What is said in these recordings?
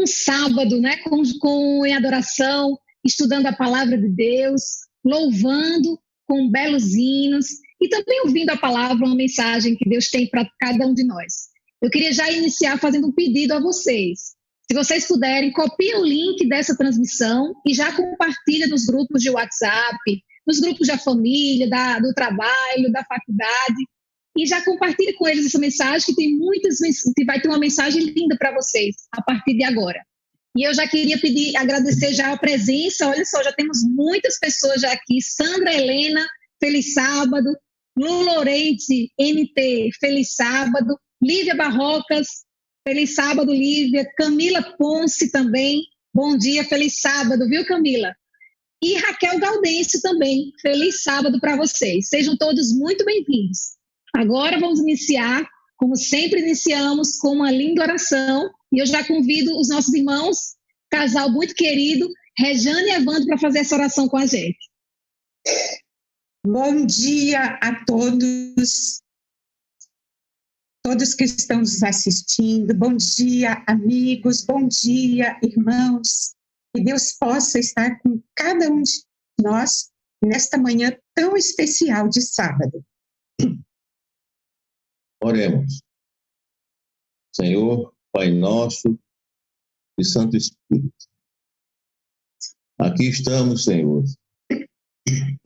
sábado, né, em adoração, estudando a palavra de Deus, louvando com belos hinos e também ouvindo a palavra, uma mensagem que Deus tem para cada um de nós. Eu queria já iniciar fazendo um pedido a vocês. Se vocês puderem, copiem o link dessa transmissão e já compartilha nos grupos de WhatsApp, nos grupos da família, do trabalho, da faculdade, e já compartilhe com eles essa mensagem, que vai ter uma mensagem linda para vocês a partir de agora. E eu já queria agradecer já a presença. Olha só, já temos muitas pessoas já aqui. Sandra Helena, feliz sábado. Lu Lorente, NT, feliz sábado. Lívia Barrocas, feliz sábado, Lívia. Camila Ponce também, bom dia, feliz sábado, viu, Camila? E Raquel Gaudêncio também, feliz sábado para vocês. Sejam todos muito bem-vindos. Agora vamos iniciar, como sempre iniciamos, com uma linda oração. E eu já convido os nossos irmãos, casal muito querido, Rejane e Evandro, para fazer essa oração com a gente. Bom dia a todos que estão nos assistindo. Bom dia, amigos. Bom dia, irmãos. Que Deus possa estar com cada um de nós nesta manhã tão especial de sábado. Oremos. Senhor, Pai nosso e Santo Espírito, aqui estamos, Senhor,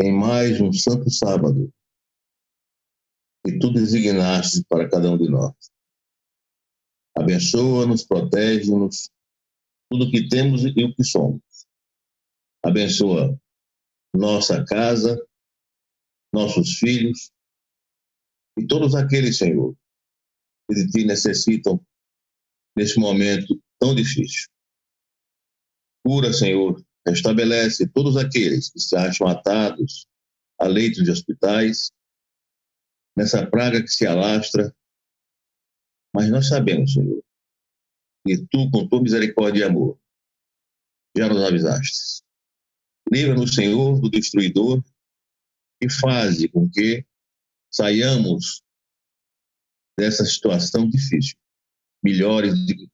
em mais um santo sábado que Tu designaste para cada um de nós. Abençoa-nos, protege-nos, tudo o que temos e o que somos. Abençoa nossa casa, nossos filhos e todos aqueles, Senhor, que de Ti necessitam nesse momento tão difícil. Cura, Senhor, restabelece todos aqueles que se acham atados a leitos de hospitais, nessa praga que se alastra, mas nós sabemos, Senhor, que Tu, com Tua misericórdia e amor, já nos avisaste. Livra-nos, Senhor, do destruidor e faze com que saiamos dessa situação difícil, melhores de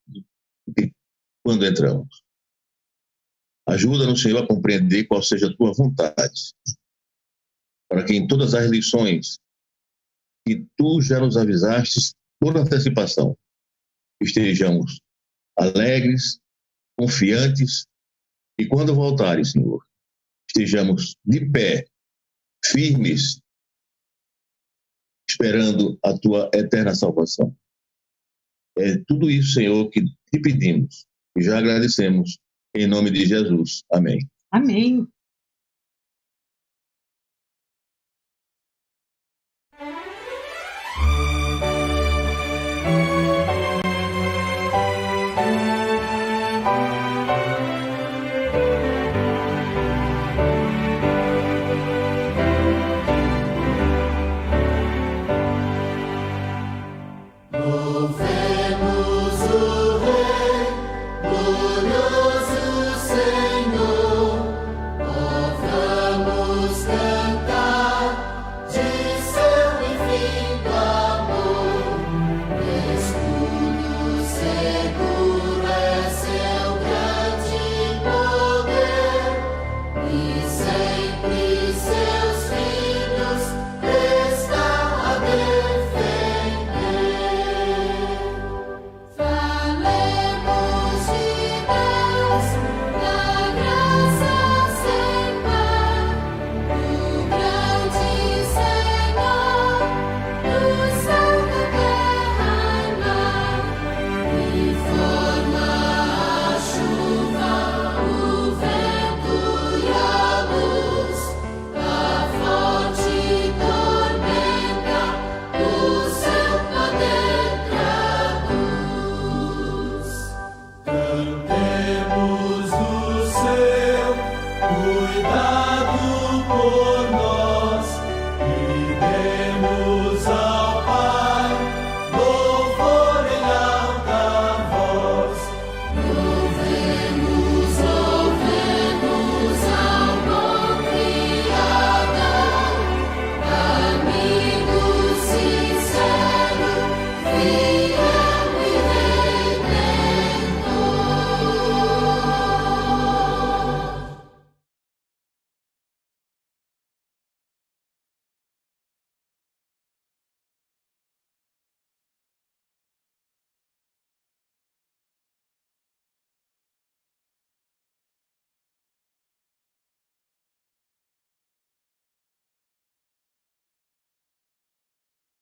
quando entramos. Ajuda-nos, Senhor, a compreender qual seja a Tua vontade, para que em todas as lições que Tu já nos avisaste por antecipação, estejamos alegres, confiantes e quando voltares, Senhor, estejamos de pé, firmes, esperando a Tua eterna salvação. É tudo isso, Senhor, que Te pedimos e já agradecemos em nome de Jesus. Amém. Amém.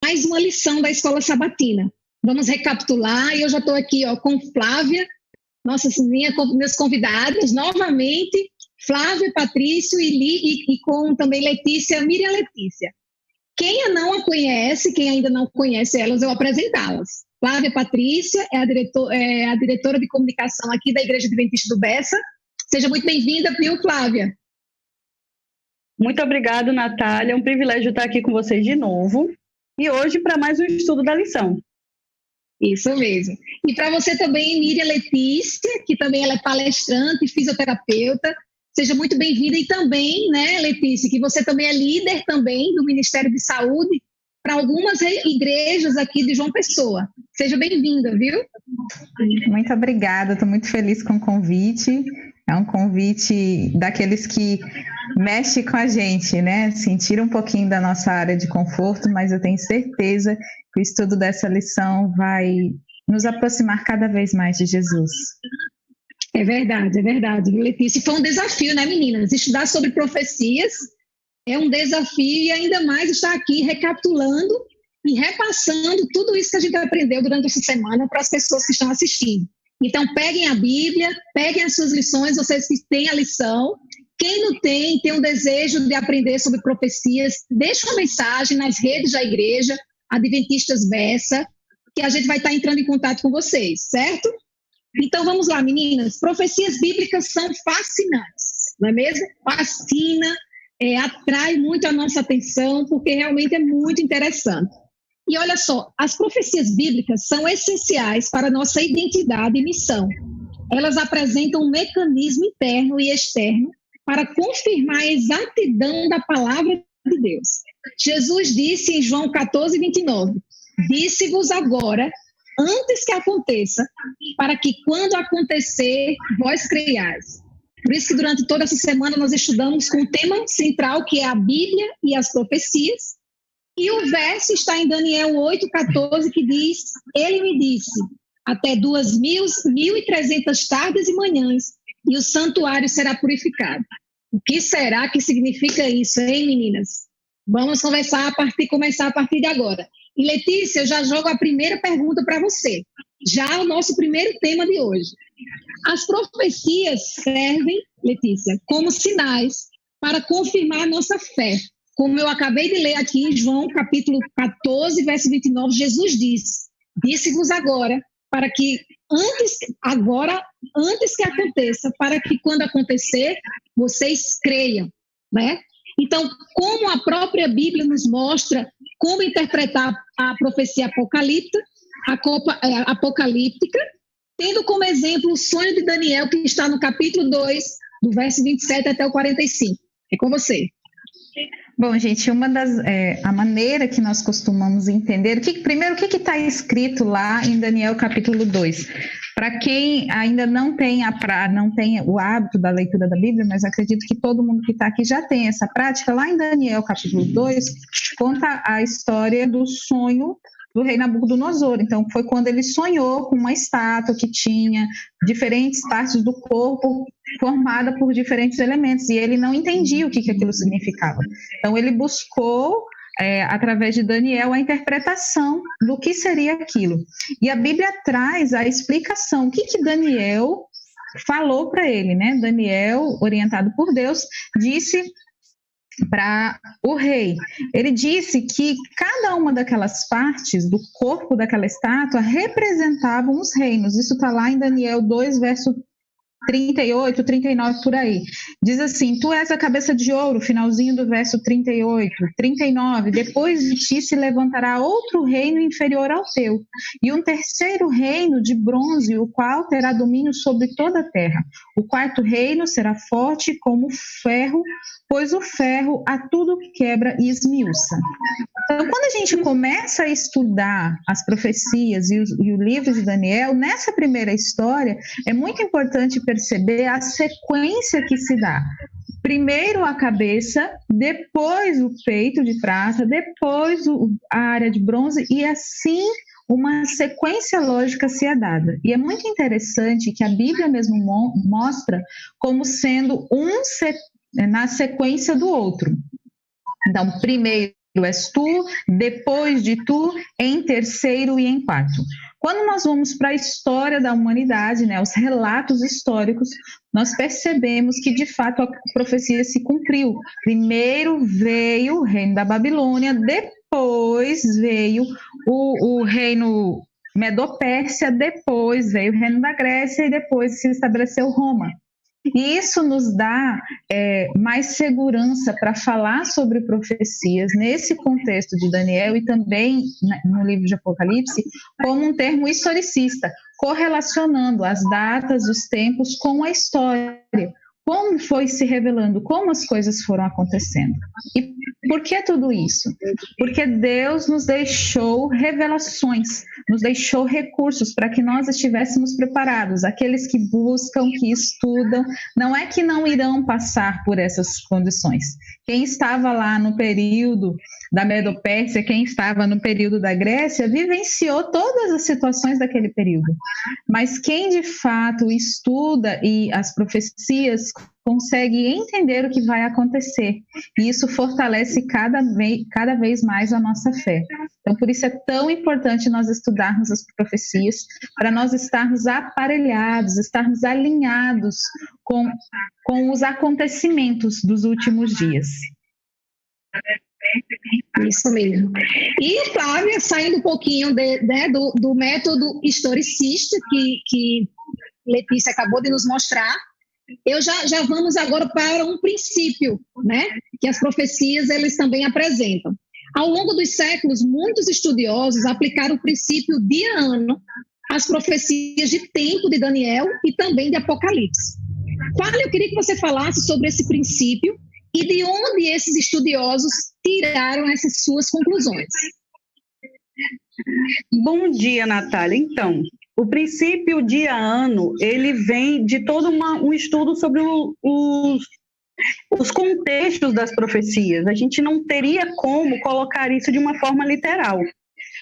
mais uma lição da Escola Sabatina. Vamos recapitular, e eu já estou aqui com Flávia, meus convidados, novamente, Flávia, Patrício e com também Miriam Letícia. Quem ainda não conhece elas, eu vou apresentá-las. Flávia Patrícia é a diretora de comunicação aqui da Igreja Adventista do Bessa. Seja muito bem-vinda, viu, Flávia? Muito obrigada, Natália. É um privilégio estar aqui com vocês de novo. E hoje para mais um estudo da lição. Isso mesmo. E para você também, Miriam Letícia, que também ela é palestrante, fisioterapeuta. Seja muito bem-vinda. E também, né, Letícia, que você também é líder também do Ministério de Saúde para algumas igrejas aqui de João Pessoa. Seja bem-vinda, viu? Muito obrigada, estou muito feliz com o convite. É um convite daqueles que mexe com a gente, né? Sentir um pouquinho da nossa área de conforto, mas eu tenho certeza que o estudo dessa lição vai nos aproximar cada vez mais de Jesus. É verdade, Letícia. Foi um desafio, né, meninas? Estudar sobre profecias é um desafio e ainda mais estar aqui recapitulando e repassando tudo isso que a gente aprendeu durante essa semana para as pessoas que estão assistindo. Então, peguem a Bíblia, peguem as suas lições, vocês que têm a lição. Quem não tem um desejo de aprender sobre profecias, deixa uma mensagem nas redes da igreja, Adventistas Bessa, que a gente vai estar entrando em contato com vocês, certo? Então, vamos lá, meninas. Profecias bíblicas são fascinantes, não é mesmo? Fascina, atrai muito a nossa atenção, porque realmente é muito interessante. E olha só, as profecias bíblicas são essenciais para a nossa identidade e missão. Elas apresentam um mecanismo interno e externo para confirmar a exatidão da palavra de Deus. Jesus disse em João 14, 29, disse-vos agora, antes que aconteça, para que quando acontecer, vós creiais. Por isso que durante toda essa semana nós estudamos com o tema central, que é a Bíblia e as profecias. E o verso está em Daniel 8,14, que diz, ele me disse, até 2.300 tardes e manhãs, e o santuário será purificado. O que será que significa isso, hein, meninas? Vamos começar a partir de agora. E Letícia, eu já jogo a primeira pergunta para você. Já o nosso primeiro tema de hoje. As profecias servem, Letícia, como sinais para confirmar a nossa fé. Como eu acabei de ler aqui em João, capítulo 14, verso 29, Jesus disse-vos agora, para que antes que aconteça, para que quando acontecer, vocês creiam, né? Então, como a própria Bíblia nos mostra como interpretar a profecia apocalíptica, tendo como exemplo o sonho de Daniel, que está no capítulo 2, do verso 27 até o 45. É com você. Bom, gente, a maneira que nós costumamos entender, primeiro, o que está escrito lá em Daniel capítulo 2? Para quem ainda não tem o hábito da leitura da Bíblia, mas acredito que todo mundo que está aqui já tem essa prática, lá em Daniel capítulo 2, conta a história do sonho do rei Nabucodonosor. Então, foi quando ele sonhou com uma estátua que tinha diferentes partes do corpo formada por diferentes elementos, e ele não entendia o que aquilo significava. Então, ele buscou, através de Daniel, a interpretação do que seria aquilo. E a Bíblia traz a explicação, o que Daniel falou para ele, né? Daniel, orientado por Deus, disse para o rei. Ele disse que cada uma daquelas partes do corpo daquela estátua representavam os reinos. Isso está lá em Daniel 2, verso 38, 39, por aí. Diz assim, tu és a cabeça de ouro, finalzinho do verso 38, 39, depois de ti se levantará outro reino inferior ao teu, e um terceiro reino de bronze, o qual terá domínio sobre toda a terra. O quarto reino será forte como ferro, pois o ferro a tudo que quebra e esmiuça. Então, quando a gente começa a estudar as profecias e o livro de Daniel, nessa primeira história, é muito importante perceber a sequência que se dá. Primeiro a cabeça, depois o peito de prata, depois a área de bronze, e assim uma sequência lógica se é dada. E é muito interessante que a Bíblia mesmo mostra como sendo na sequência do outro. Então, primeiro és tu, depois de tu, em terceiro e em quarto. Quando nós vamos para a história da humanidade, né, os relatos históricos, nós percebemos que, de fato, a profecia se cumpriu. Primeiro veio o reino da Babilônia, depois veio o reino Medo-Pérsia, depois veio o reino da Grécia e depois se estabeleceu Roma. E isso nos dá mais segurança para falar sobre profecias nesse contexto de Daniel e também no livro de Apocalipse, como um termo historicista, correlacionando as datas, os tempos com a história. Como foi se revelando, como as coisas foram acontecendo. E por que tudo isso? Porque Deus nos deixou revelações, nos deixou recursos para que nós estivéssemos preparados. Aqueles que buscam, que estudam, não é que não irão passar por essas condições. Quem estava lá no período da Medo-Pérsia, quem estava no período da Grécia, vivenciou todas as situações daquele período. Mas quem de fato estuda e as profecias consegue entender o que vai acontecer. E isso fortalece cada vez mais a nossa fé. Então, por isso é tão importante nós estudarmos as profecias, para nós estarmos aparelhados, estarmos alinhados com os acontecimentos dos últimos dias. Isso mesmo. E, Flávia, saindo um pouquinho do método historicista que Letícia acabou de nos mostrar, já vamos agora para um princípio, né, que as profecias elas também apresentam. Ao longo dos séculos, muitos estudiosos aplicaram o princípio dia-ano às profecias de tempo de Daniel e também de Apocalipse. Flávia, eu queria que você falasse sobre esse princípio e de onde esses estudiosos tiraram essas suas conclusões. Bom dia, Natália. Então, o princípio dia-ano, ele vem de todo um estudo sobre os contextos das profecias. A gente não teria como colocar isso de uma forma literal.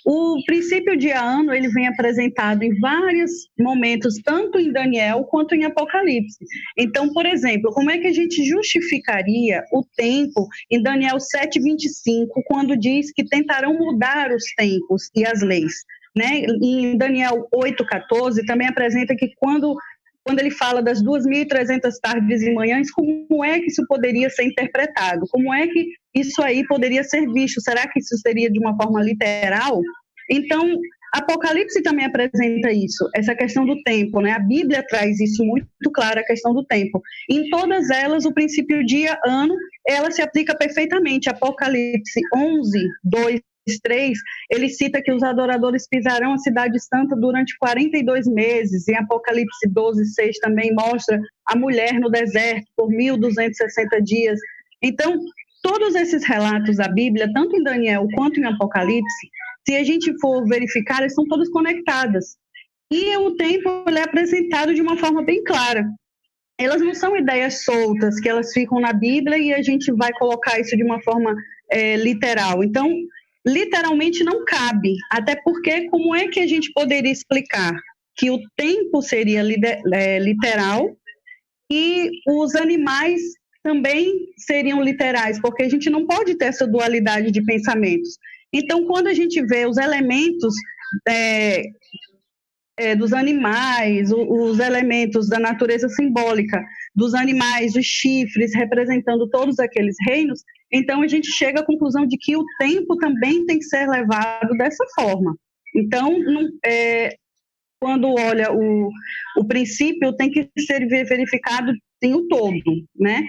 O princípio dia-ano, ele vem apresentado em vários momentos, tanto em Daniel quanto em Apocalipse. Então, por exemplo, como é que a gente justificaria o tempo em Daniel 7:25, quando diz que tentarão mudar os tempos e as leis? Né? Em Daniel 8:14 também apresenta que quando ele fala das 2.300 tardes e manhãs, como é que isso poderia ser interpretado? Como é que isso aí poderia ser visto? Será que isso seria de uma forma literal? Então, Apocalipse também apresenta isso, essa questão do tempo, né? A Bíblia traz isso muito claro, a questão do tempo. Em todas elas, o princípio dia-ano, ela se aplica perfeitamente. Apocalipse 11:2-3, ele cita que os adoradores pisarão a cidade santa durante 42 meses. Em Apocalipse 12:6 também mostra a mulher no deserto por 1.260 dias. Então, todos esses relatos da Bíblia, tanto em Daniel quanto em Apocalipse, se a gente for verificar, eles são todos conectadas. E o tempo ele é apresentado de uma forma bem clara. Elas não são ideias soltas, que elas ficam na Bíblia e a gente vai colocar isso de uma forma literal. Então, literalmente não cabe, até porque como é que a gente poderia explicar que o tempo seria literal e os animais também seriam literais, porque a gente não pode ter essa dualidade de pensamentos. Então, quando a gente vê os elementos dos animais, os elementos da natureza simbólica dos animais, os chifres, representando todos aqueles reinos, então a gente chega à conclusão de que o tempo também tem que ser levado dessa forma. Então, quando olha o princípio, tem que ser verificado em o todo, né?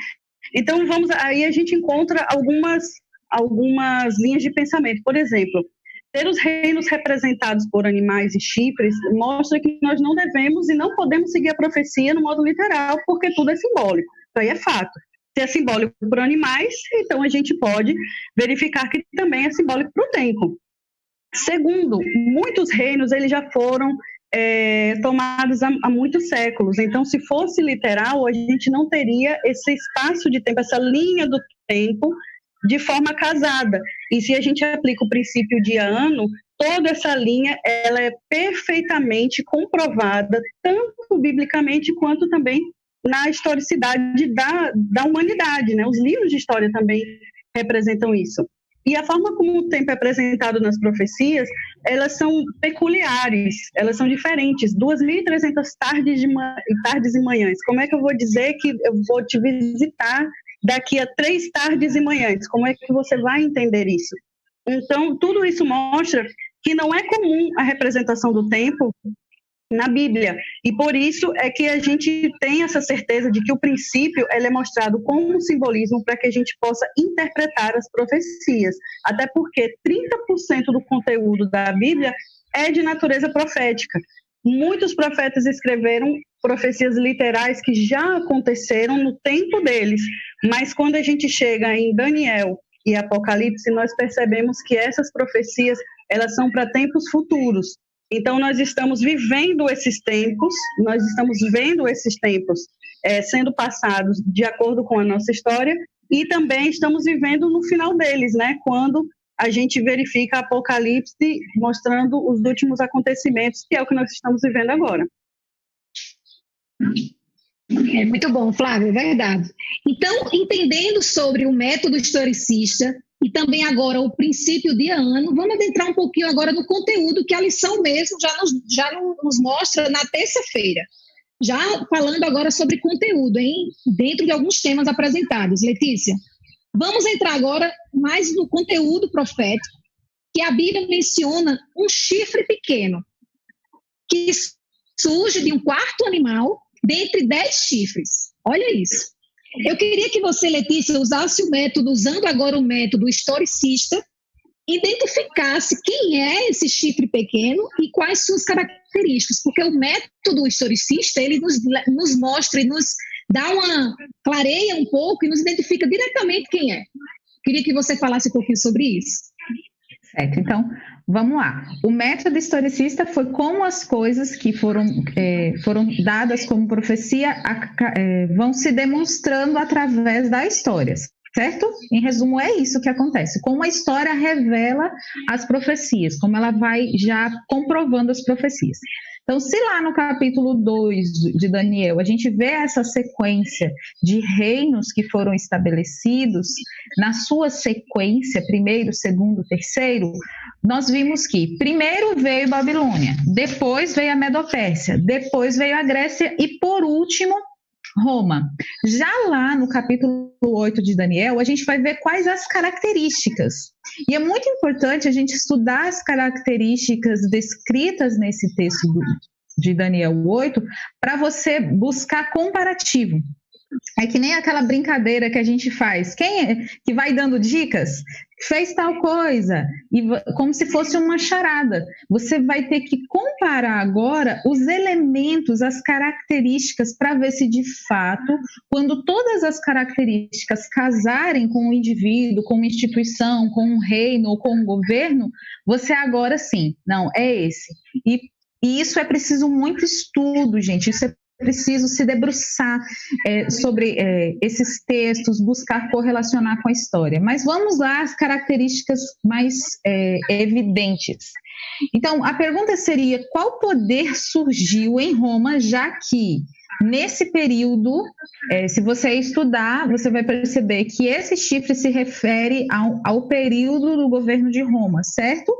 Então, aí a gente encontra algumas linhas de pensamento. Por exemplo, ter os reinos representados por animais e chifres mostra que nós não devemos e não podemos seguir a profecia no modo literal, porque tudo é simbólico. Isso aí é fato. Se é simbólico por animais, então a gente pode verificar que também é simbólico para o tempo. Segundo, muitos reinos eles já foram tomados há muitos séculos. Então, se fosse literal, a gente não teria esse espaço de tempo, essa linha do tempo de forma casada. E se a gente aplica o princípio dia-ano, toda essa linha ela é perfeitamente comprovada, tanto biblicamente quanto também na historicidade da humanidade, né? Os livros de história também representam isso. E a forma como o tempo é apresentado nas profecias, elas são peculiares, elas são diferentes. 2.300 tardes e manhãs. Como é que eu vou dizer que eu vou te visitar daqui a 3 tardes e manhãs? Como é que você vai entender isso? Então, tudo isso mostra que não é comum a representação do tempo na Bíblia, e por isso é que a gente tem essa certeza de que o princípio ele é mostrado como um simbolismo para que a gente possa interpretar as profecias, até porque 30% do conteúdo da Bíblia é de natureza profética. Muitos profetas escreveram profecias literais que já aconteceram no tempo deles, mas quando a gente chega em Daniel e Apocalipse, nós percebemos que essas profecias elas são para tempos futuros. Então, nós estamos vivendo esses tempos, nós estamos vendo esses tempos sendo passados de acordo com a nossa história e também estamos vivendo no final deles, né? Quando a gente verifica Apocalipse mostrando os últimos acontecimentos, que é o que nós estamos vivendo agora. É muito bom, Flávio, é verdade. Então, entendendo sobre o método historicista, e também agora o princípio de ano, vamos adentrar um pouquinho agora no conteúdo que a lição mesmo já nos mostra na terça-feira. Já falando agora sobre conteúdo, dentro de alguns temas apresentados. Letícia, vamos entrar agora mais no conteúdo profético, que a Bíblia menciona um chifre pequeno, que surge de um quarto animal dentre 10 chifres. Olha isso. Eu queria que você, Letícia, usasse o método, usando agora o método historicista, identificasse quem é esse chifre pequeno e quais suas características, porque o método historicista, ele nos mostra e nos clareia um pouco e nos identifica diretamente quem é. Queria que você falasse um pouquinho sobre isso. Certo, então, vamos lá. O método historicista foi como as coisas que foram dadas como profecia vão se demonstrando através da história, certo? Em resumo, é isso que acontece. Como a história revela as profecias, como ela vai já comprovando as profecias. Então, se lá no capítulo 2 de Daniel a gente vê essa sequência de reinos que foram estabelecidos, na sua sequência, primeiro, segundo, terceiro, nós vimos que primeiro veio Babilônia, depois veio a Medopérsia, depois veio a Grécia e, por último, Roma. Já lá no capítulo 8 de Daniel, a gente vai ver quais as características. E é muito importante a gente estudar as características descritas nesse texto de Daniel 8 para você buscar comparativo. É que nem aquela brincadeira que a gente faz. Quem é que vai dando dicas? Fez tal coisa, e como se fosse uma charada. Você vai ter que comparar agora os elementos, as características, para ver se de fato, quando todas as características casarem com o indivíduo, com uma instituição, com um reino ou com um governo, você agora sim, não, é esse. E isso é preciso muito estudo, gente, isso é preciso se debruçar sobre esses textos, buscar correlacionar com a história. Mas vamos lá às características mais evidentes. Então, a pergunta seria, qual poder surgiu em Roma, já que nesse período, se você estudar, você vai perceber que esse chifre se refere ao período do governo de Roma, certo?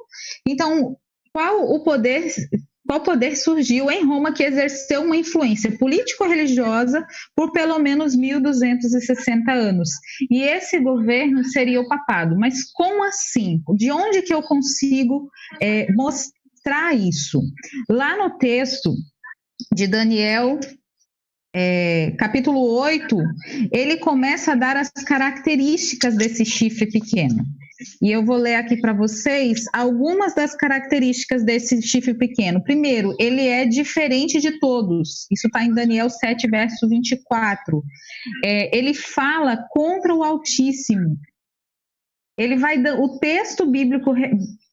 Então, qual poder surgiu em Roma que exerceu uma influência político-religiosa por pelo menos 1.260 anos? E esse governo seria o papado. Mas como assim? De onde que eu consigo mostrar isso? Lá no texto de Daniel, capítulo 8, ele começa a dar as características desse chifre pequeno. E eu vou ler aqui para vocês algumas das características desse chifre pequeno. Primeiro, ele é diferente de todos. Isso está em Daniel 7, verso 24. Ele fala contra o Altíssimo. O texto bíblico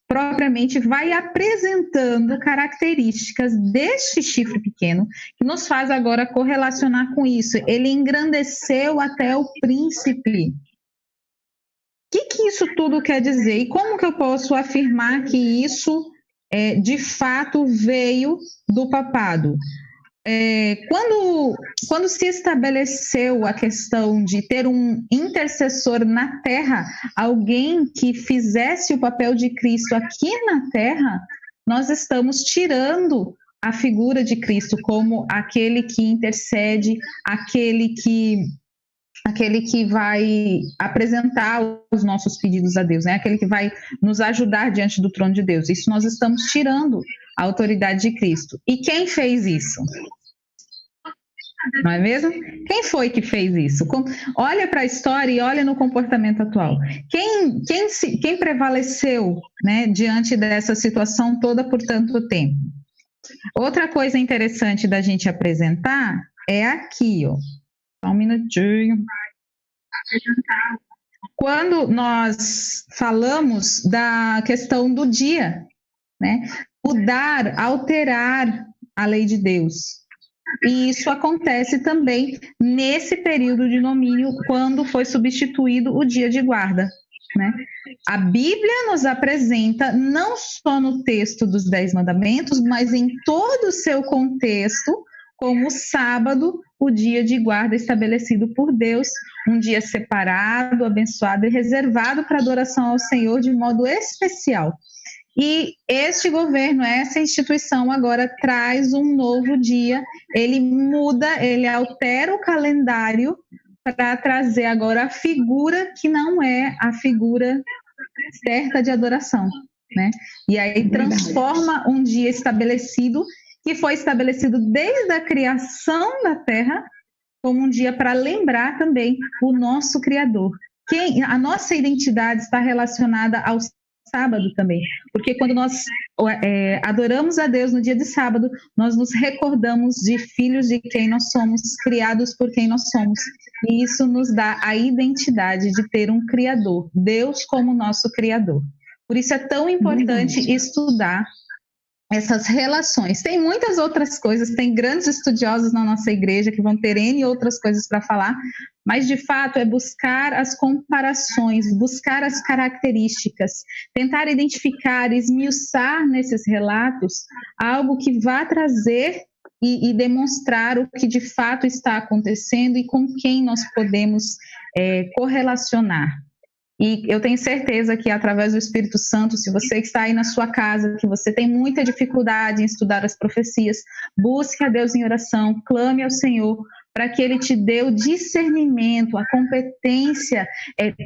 propriamente vai apresentando características deste chifre pequeno, que nos faz agora correlacionar com isso. Ele engrandeceu até o príncipe. O que isso tudo quer dizer? E como que eu posso afirmar que isso, de fato, veio do papado? quando se estabeleceu a questão de ter um intercessor na terra, alguém que fizesse o papel de Cristo aqui na terra, nós estamos tirando a figura de Cristo como aquele que intercede, aquele que vai apresentar os nossos pedidos a Deus, né? Aquele que vai nos ajudar diante do trono de Deus. Isso nós estamos tirando a autoridade de Cristo. E quem fez isso? Não é mesmo? Quem foi que fez isso? Olha para a história e olha no comportamento atual. Quem prevaleceu, né, diante dessa situação toda por tanto tempo? Outra coisa interessante da gente apresentar é aqui, ó. Só um minutinho. Quando nós falamos da questão do dia, né? Mudar, alterar a lei de Deus. E isso acontece também nesse período de domínio, quando foi substituído o dia de guarda, né? A Bíblia nos apresenta, não só no texto dos 10 mandamentos, mas em todo o seu contexto, como o sábado, o dia de guarda estabelecido por Deus, um dia separado, abençoado e reservado para adoração ao Senhor de modo especial. E este governo, essa instituição agora traz um novo dia, ele muda, ele altera o calendário para trazer agora a figura que não é a figura certa de adoração, né? E aí transforma um dia estabelecido, que foi estabelecido desde a criação da terra, como um dia para lembrar também o nosso Criador. A nossa identidade está relacionada ao sábado também, porque quando nós adoramos a Deus no dia de sábado, nós nos recordamos de filhos de quem nós somos, criados por quem nós somos, e isso nos dá a identidade de ter um Criador, Deus como nosso Criador. Por isso é tão importante estudar essas relações. Tem muitas outras coisas, tem grandes estudiosos na nossa igreja que vão ter N outras coisas para falar, mas de fato é buscar as comparações, buscar as características, tentar identificar, esmiuçar nesses relatos algo que vá trazer e demonstrar o que de fato está acontecendo e com quem nós podemos correlacionar. E eu tenho certeza que através do Espírito Santo, se você está aí na sua casa, que você tem muita dificuldade em estudar as profecias, busque a Deus em oração, clame ao Senhor, para que Ele te dê o discernimento, a competência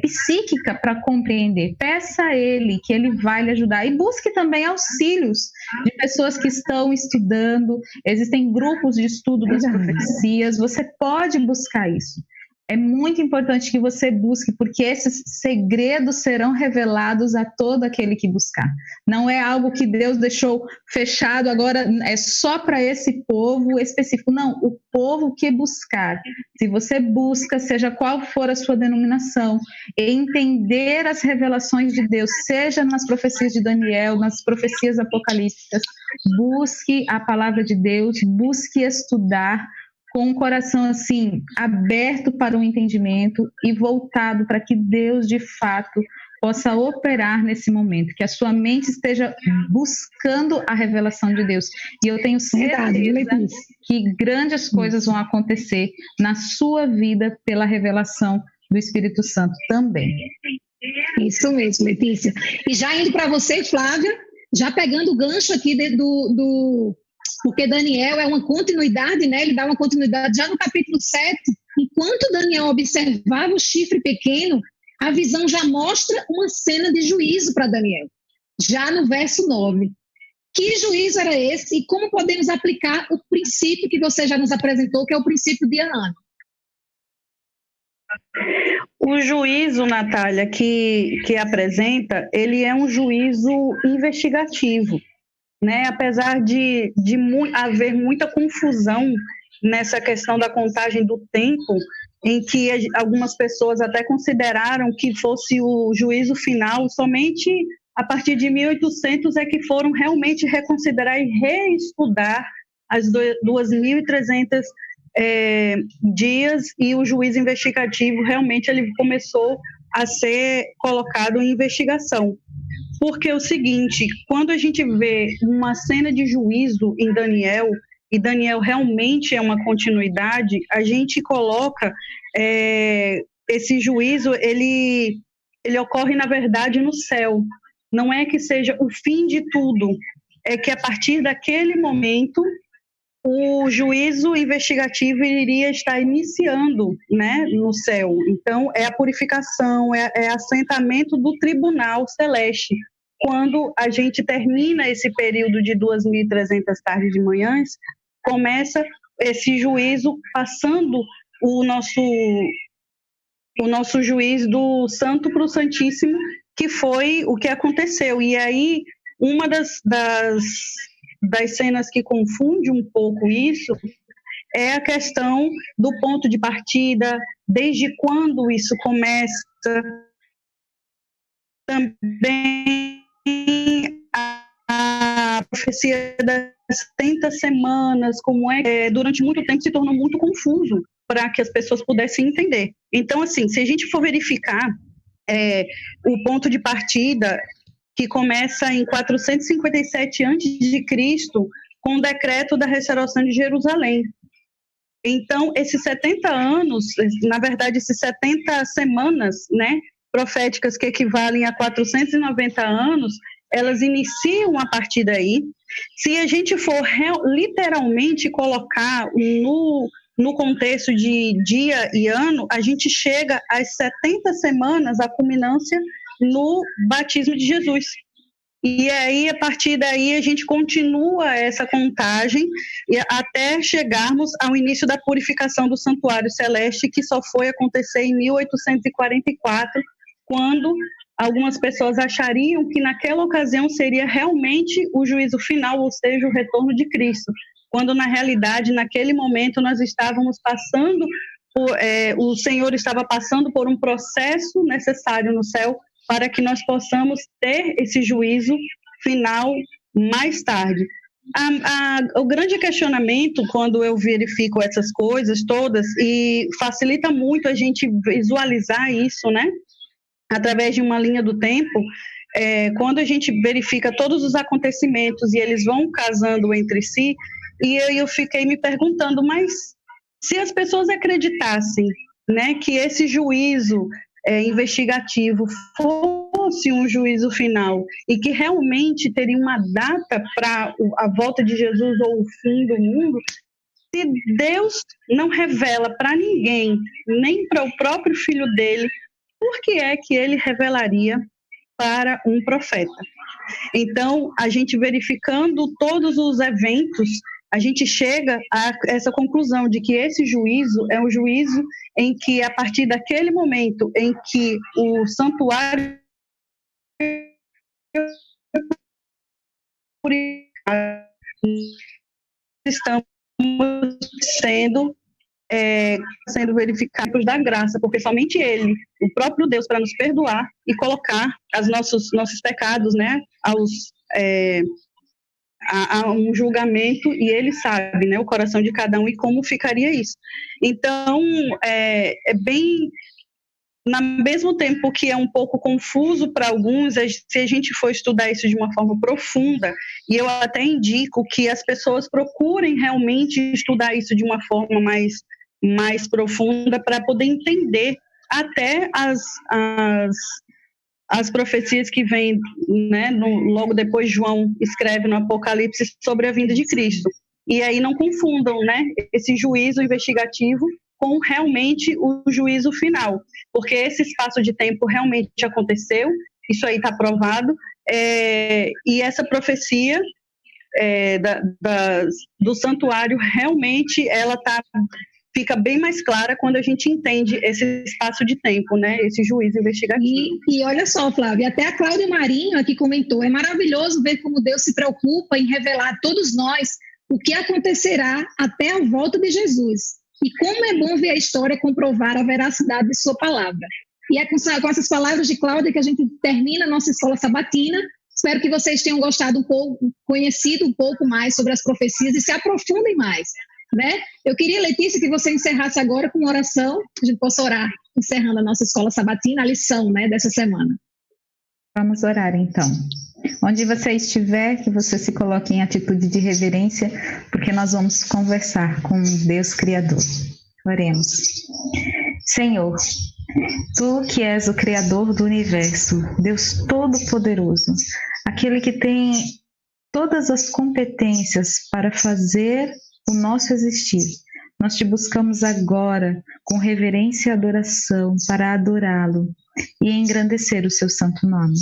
psíquica para compreender. Peça a Ele que Ele vai lhe ajudar. E busque também auxílios de pessoas que estão estudando. Existem grupos de estudo das profecias. Você pode buscar isso. É muito importante que você busque, porque esses segredos serão revelados a todo aquele que buscar. Não é algo que Deus deixou fechado, agora é só para esse povo específico. Não, o povo que buscar. Se você busca, seja qual for a sua denominação, entender as revelações de Deus, seja nas profecias de Daniel, nas profecias apocalípticas, busque a palavra de Deus, busque estudar, com o coração assim aberto para o entendimento e voltado para que Deus de fato possa operar nesse momento, que a sua mente esteja buscando a revelação de Deus. E eu tenho certeza que grandes coisas vão acontecer na sua vida pela revelação do Espírito Santo também. Isso mesmo, Letícia. E já indo para você, Flávia, já pegando o gancho aqui porque Daniel é uma continuidade, né? Ele dá uma continuidade já no capítulo 7. Enquanto Daniel observava o chifre pequeno, a visão já mostra uma cena de juízo para Daniel, já no verso 9. Que juízo era esse e como podemos aplicar o princípio que você já nos apresentou, que é o princípio de Ana? O juízo, Natália, que apresenta, ele é um juízo investigativo. Né? Apesar de haver muita confusão nessa questão da contagem do tempo, em que algumas pessoas até consideraram que fosse o juízo final, somente a partir de 1800 é que foram realmente reconsiderar e reestudar as 2.300 dias, e o juízo investigativo realmente ele começou a ser colocado em investigação. Porque é o seguinte, quando a gente vê uma cena de juízo em Daniel, e Daniel realmente é uma continuidade, a gente coloca esse juízo, ele ocorre, na verdade, no céu. Não é que seja o fim de tudo, é que a partir daquele momento o juízo investigativo iria estar iniciando, né, no céu. Então, é a purificação, é assentamento do tribunal celeste. Quando a gente termina esse período de 2.300 tardes e manhãs, começa esse juízo passando o nosso juízo do santo para o santíssimo, que foi o que aconteceu. E aí, uma das cenas que confunde um pouco isso é a questão do ponto de partida, desde quando isso começa, também a profecia das 70 semanas, como durante muito tempo se tornou muito confuso para que as pessoas pudessem entender. Então, assim, se a gente for verificar o ponto de partida, que começa em 457 a.C., com o decreto da restauração de Jerusalém. Então, esses 70 anos, na verdade, esses 70 semanas, né, proféticas que equivalem a 490 anos, elas iniciam a partir daí. Se a gente for literalmente colocar no contexto de dia e ano, a gente chega às 70 semanas, a culminância no batismo de Jesus. E aí, a partir daí, a gente continua essa contagem até chegarmos ao início da purificação do santuário celeste, que só foi acontecer em 1844, quando algumas pessoas achariam que naquela ocasião seria realmente o juízo final, ou seja, o retorno de Cristo, quando na realidade, naquele momento, nós estávamos passando, o Senhor estava passando por um processo necessário no céu, para que nós possamos ter esse juízo final mais tarde. O grande questionamento, quando eu verifico essas coisas todas, e facilita muito a gente visualizar isso, né, através de uma linha do tempo, quando a gente verifica todos os acontecimentos e eles vão casando entre si, e eu fiquei me perguntando, mas se as pessoas acreditassem, né, que esse juízo investigativo fosse um juízo final e que realmente teria uma data para a volta de Jesus ou o fim do mundo, se Deus não revela para ninguém, nem para o próprio filho dele, por que é que ele revelaria para um profeta? Então, a gente verificando todos os eventos, a gente chega a essa conclusão de que esse juízo é um juízo em que, a partir daquele momento em que o santuário estamos sendo verificados da graça, porque somente Ele, o próprio Deus, para nos perdoar e colocar nossos pecados, né, a um julgamento, e Ele sabe, né, o coração de cada um e como ficaria isso. Então, é bem, ao mesmo tempo que é um pouco confuso para alguns, se a gente for estudar isso de uma forma profunda, e eu até indico que as pessoas procurem realmente estudar isso de uma forma mais profunda para poder entender até as profecias que vêm, né, logo depois João escreve no Apocalipse sobre a vinda de Cristo. E aí não confundam, né, esse juízo investigativo com realmente o juízo final, porque esse espaço de tempo realmente aconteceu, isso aí está provado, e essa profecia do santuário realmente ela fica bem mais clara quando a gente entende esse espaço de tempo, né? Esse juízo investigativo. E olha só, Flávia, até a Cláudia Marinho aqui comentou, é maravilhoso ver como Deus se preocupa em revelar a todos nós o que acontecerá até a volta de Jesus. E como é bom ver a história comprovar a veracidade de sua palavra. E é com essas palavras de Cláudia que a gente termina a nossa escola sabatina. Espero que vocês tenham gostado um pouco, conhecido um pouco mais sobre as profecias e se aprofundem mais, né? Eu queria, Letícia, que você encerrasse agora com uma oração, que a gente possa orar, encerrando a nossa escola sabatina, a lição, né, dessa semana. Vamos orar, então. Onde você estiver, que você se coloque em atitude de reverência, porque nós vamos conversar com Deus Criador. Oremos. Senhor, Tu que és o Criador do Universo, Deus Todo-Poderoso, aquele que tem todas as competências para fazer o nosso existir, nós Te buscamos agora com reverência e adoração para adorá-lo e engrandecer o Seu santo nome.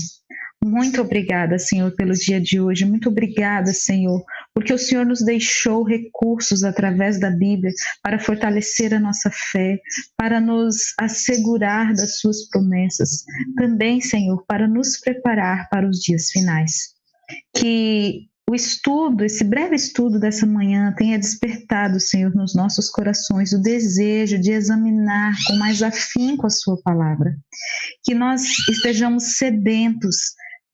Muito obrigada, Senhor, pelo dia de hoje. Muito obrigada, Senhor, porque o Senhor nos deixou recursos através da Bíblia para fortalecer a nossa fé, para nos assegurar das Suas promessas. Também, Senhor, para nos preparar para os dias finais. Que o estudo, esse breve estudo dessa manhã tenha despertado, Senhor, nos nossos corações o desejo de examinar com mais afinco a Sua palavra. Que nós estejamos sedentos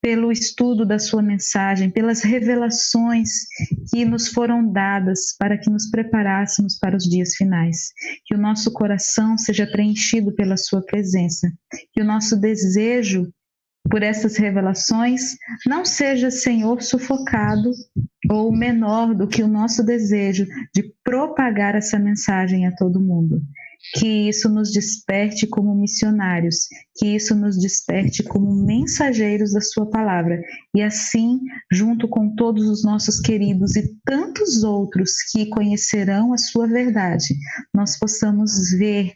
pelo estudo da Sua mensagem, pelas revelações que nos foram dadas para que nos preparássemos para os dias finais. Que o nosso coração seja preenchido pela Sua presença. Que o nosso desejo por essas revelações não seja, Senhor, sufocado ou menor do que o nosso desejo de propagar essa mensagem a todo mundo. Que isso nos desperte como missionários, que isso nos desperte como mensageiros da Sua palavra. E assim, junto com todos os nossos queridos e tantos outros que conhecerão a Sua verdade, nós possamos ver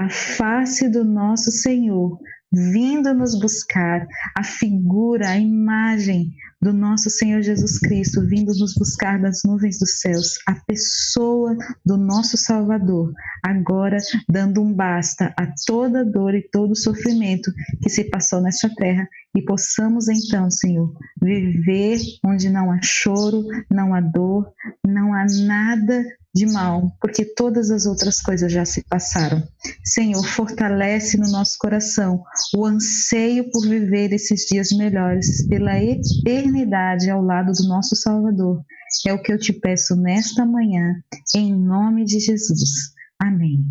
a face do nosso Senhor vindo nos buscar, a figura, a imagem do nosso Senhor Jesus Cristo vindo nos buscar das nuvens dos céus, a pessoa do nosso Salvador, agora dando um basta a toda dor e todo sofrimento que se passou nesta terra, e possamos então, Senhor, viver onde não há choro, não há dor, não há nada de mal, porque todas as outras coisas já se passaram. Senhor, fortalece no nosso coração o anseio por viver esses dias melhores pela eternidade ao lado do nosso Salvador. É o que eu Te peço nesta manhã, em nome de Jesus. Amém.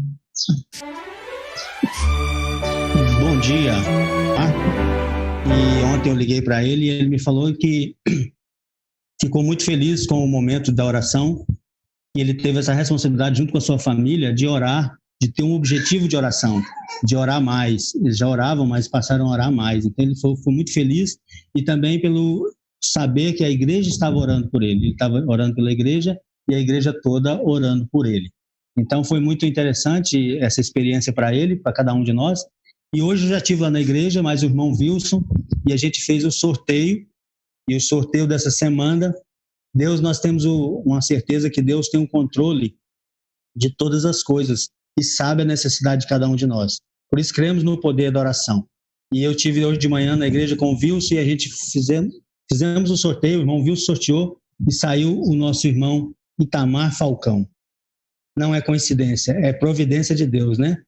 Bom dia. E ontem eu liguei para ele e ele me falou que ficou muito feliz com o momento da oração. E ele teve essa responsabilidade junto com a sua família de orar, de ter um objetivo de oração, de orar mais. Eles já oravam, mas passaram a orar mais. Então ele foi muito feliz, e também pelo saber que a igreja estava orando por ele. Ele estava orando pela igreja e a igreja toda orando por ele. Então foi muito interessante essa experiência para ele, para cada um de nós. E hoje eu já estive lá na igreja, mais o irmão Wilson, e a gente fez o sorteio. E o sorteio dessa semana, nós temos uma certeza que Deus tem um controle de todas as coisas e sabe a necessidade de cada um de nós. Por isso cremos no poder da oração. E eu tive hoje de manhã na igreja com o Wilson e a gente fizemos o sorteio, o irmão Wilson sorteou e saiu o nosso irmão Itamar Falcão. Não é coincidência, é providência de Deus, né?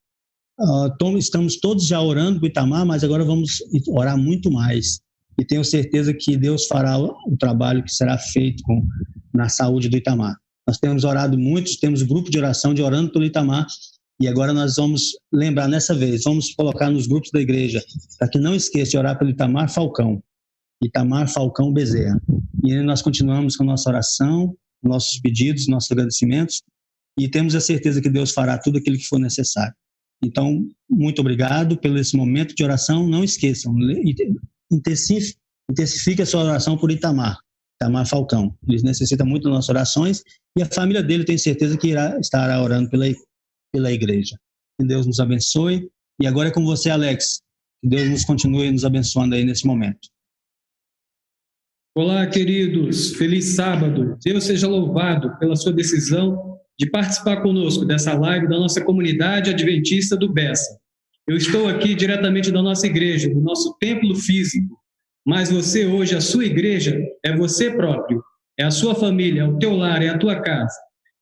Estamos todos já orando para o Itamar, mas agora vamos orar muito mais. E tenho certeza que Deus fará o trabalho que será feito na saúde do Itamar. Nós temos orado muito, temos um grupo de oração de orando pelo Itamar, e agora nós vamos lembrar nessa vez, vamos colocar nos grupos da igreja, para que não esqueça de orar pelo Itamar Falcão Bezerra. E nós continuamos com a nossa oração, nossos pedidos, nossos agradecimentos, e temos a certeza que Deus fará tudo aquilo que for necessário. Então, muito obrigado pelo esse momento de oração. Não esqueçam, intensifique a sua oração por Itamar Falcão. Ele necessita muito das nossas orações, e a família dele tem certeza que estará orando pela igreja. Que Deus nos abençoe. E agora é com você, Alex. Que Deus nos continue nos abençoando aí nesse momento. Olá, queridos. Feliz sábado. Deus seja louvado pela sua decisão de participar conosco dessa live da nossa comunidade adventista do Bessa. Eu estou aqui diretamente da nossa igreja, do nosso templo físico, mas você hoje, a sua igreja, é você próprio, é a sua família, é o teu lar, é a tua casa.